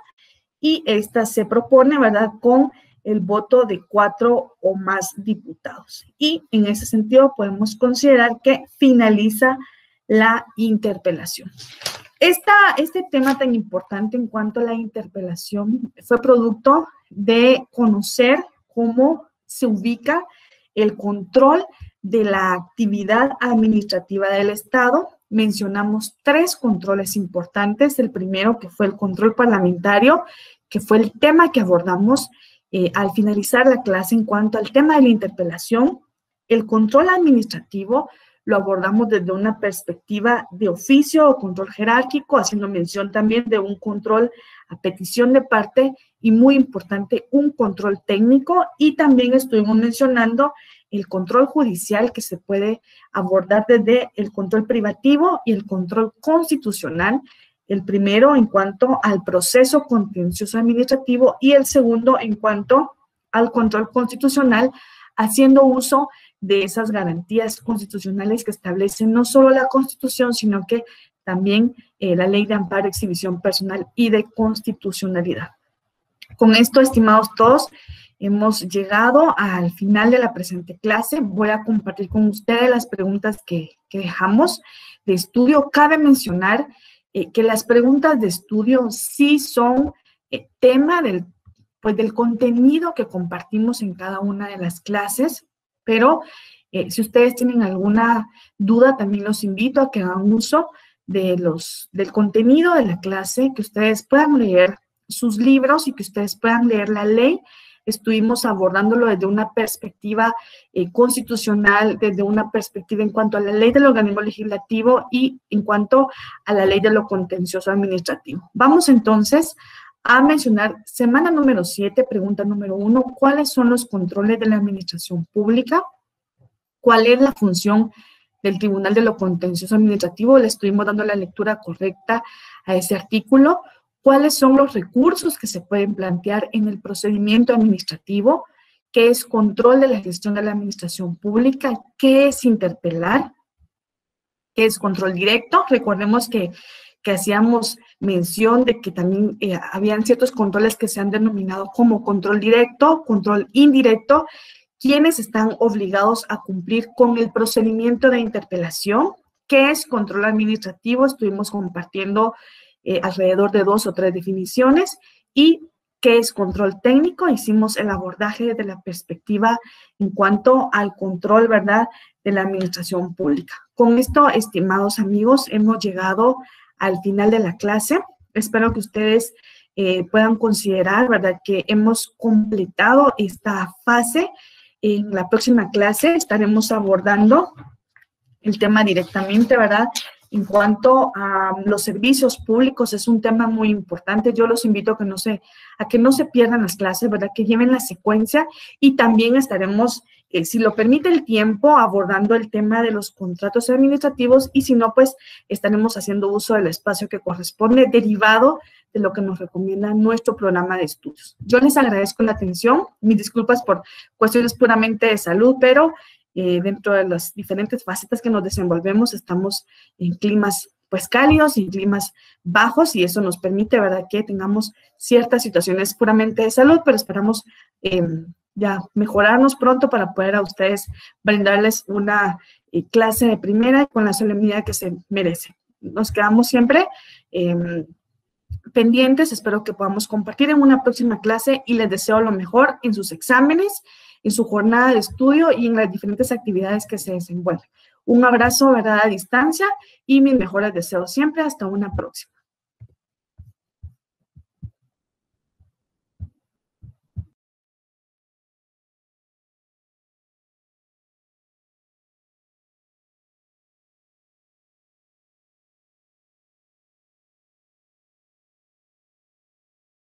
y esta se propone, ¿verdad?, con el voto de 4 o más diputados. Y en ese sentido podemos considerar que finaliza la interpelación. Este tema tan importante en cuanto a la interpelación fue producto de conocer cómo se ubica el control de la actividad administrativa del Estado. Mencionamos 3 controles importantes. El primero, que fue el control parlamentario, que fue el tema que abordamos al finalizar la clase en cuanto al tema de la interpelación. El control administrativo lo abordamos desde una perspectiva de oficio o control jerárquico, haciendo mención también de un control a petición de parte y, muy importante, un control técnico. Y también estuvimos mencionando el control judicial, que se puede abordar desde el control privativo y el control constitucional. El primero en cuanto al proceso contencioso administrativo y el segundo en cuanto al control constitucional, haciendo uso de esas garantías constitucionales que establecen no solo la Constitución, sino que también la Ley de Amparo, Exhibición Personal y de Constitucionalidad. Con esto, estimados todos, hemos llegado al final de la presente clase. Voy a compartir con ustedes las preguntas que dejamos de estudio. Cabe mencionar que las preguntas de estudio sí son tema del contenido que compartimos en cada una de las clases, pero si ustedes tienen alguna duda, también los invito a que hagan uso del contenido de la clase, que ustedes puedan leer sus libros y que ustedes puedan leer la ley. Estuvimos abordándolo desde una perspectiva constitucional, desde una perspectiva en cuanto a la ley del organismo legislativo y en cuanto a la ley de lo contencioso administrativo. Vamos entonces a mencionar semana número 7, pregunta número 1, ¿cuáles son los controles de la administración pública? ¿Cuál es la función del Tribunal de lo Contencioso Administrativo? Le estuvimos dando la lectura correcta a ese artículo. ¿Cuáles son los recursos que se pueden plantear en el procedimiento administrativo? ¿Qué es control de la gestión de la administración pública? ¿Qué es interpelar? ¿Qué es control directo? Recordemos que hacíamos mención de que también habían ciertos controles que se han denominado como control directo, control indirecto, quienes están obligados a cumplir con el procedimiento de interpelación. ¿Qué es control administrativo? Estuvimos compartiendo alrededor de 2 o 3 definiciones. ¿Y qué es control técnico? Hicimos el abordaje desde la perspectiva en cuanto al control, ¿verdad?, de la administración pública. Con esto, estimados amigos, hemos llegado al final de la clase. Espero que ustedes puedan considerar, ¿verdad?, que hemos completado esta fase. En la próxima clase estaremos abordando el tema directamente, ¿verdad?, en cuanto a los servicios públicos. Es un tema muy importante. Yo los invito a que no se pierdan las clases, ¿verdad?, que lleven la secuencia, y también estaremos si lo permite el tiempo, abordando el tema de los contratos administrativos, y si no, pues estaremos haciendo uso del espacio que corresponde derivado de lo que nos recomienda nuestro programa de estudios. Yo les agradezco la atención, mis disculpas por cuestiones puramente de salud, pero dentro de las diferentes facetas que nos desenvolvemos estamos en climas pues cálidos y climas bajos, y eso nos permite, ¿verdad?, que tengamos ciertas situaciones puramente de salud, pero esperamos ya mejorarnos pronto para poder a ustedes brindarles una clase de primera con la solemnidad que se merece. Nos quedamos siempre pendientes, espero que podamos compartir en una próxima clase y les deseo lo mejor en sus exámenes, en su jornada de estudio y en las diferentes actividades que se desenvuelven. Un abrazo, ¿verdad?, a distancia, y mis mejores deseos siempre. Hasta una próxima.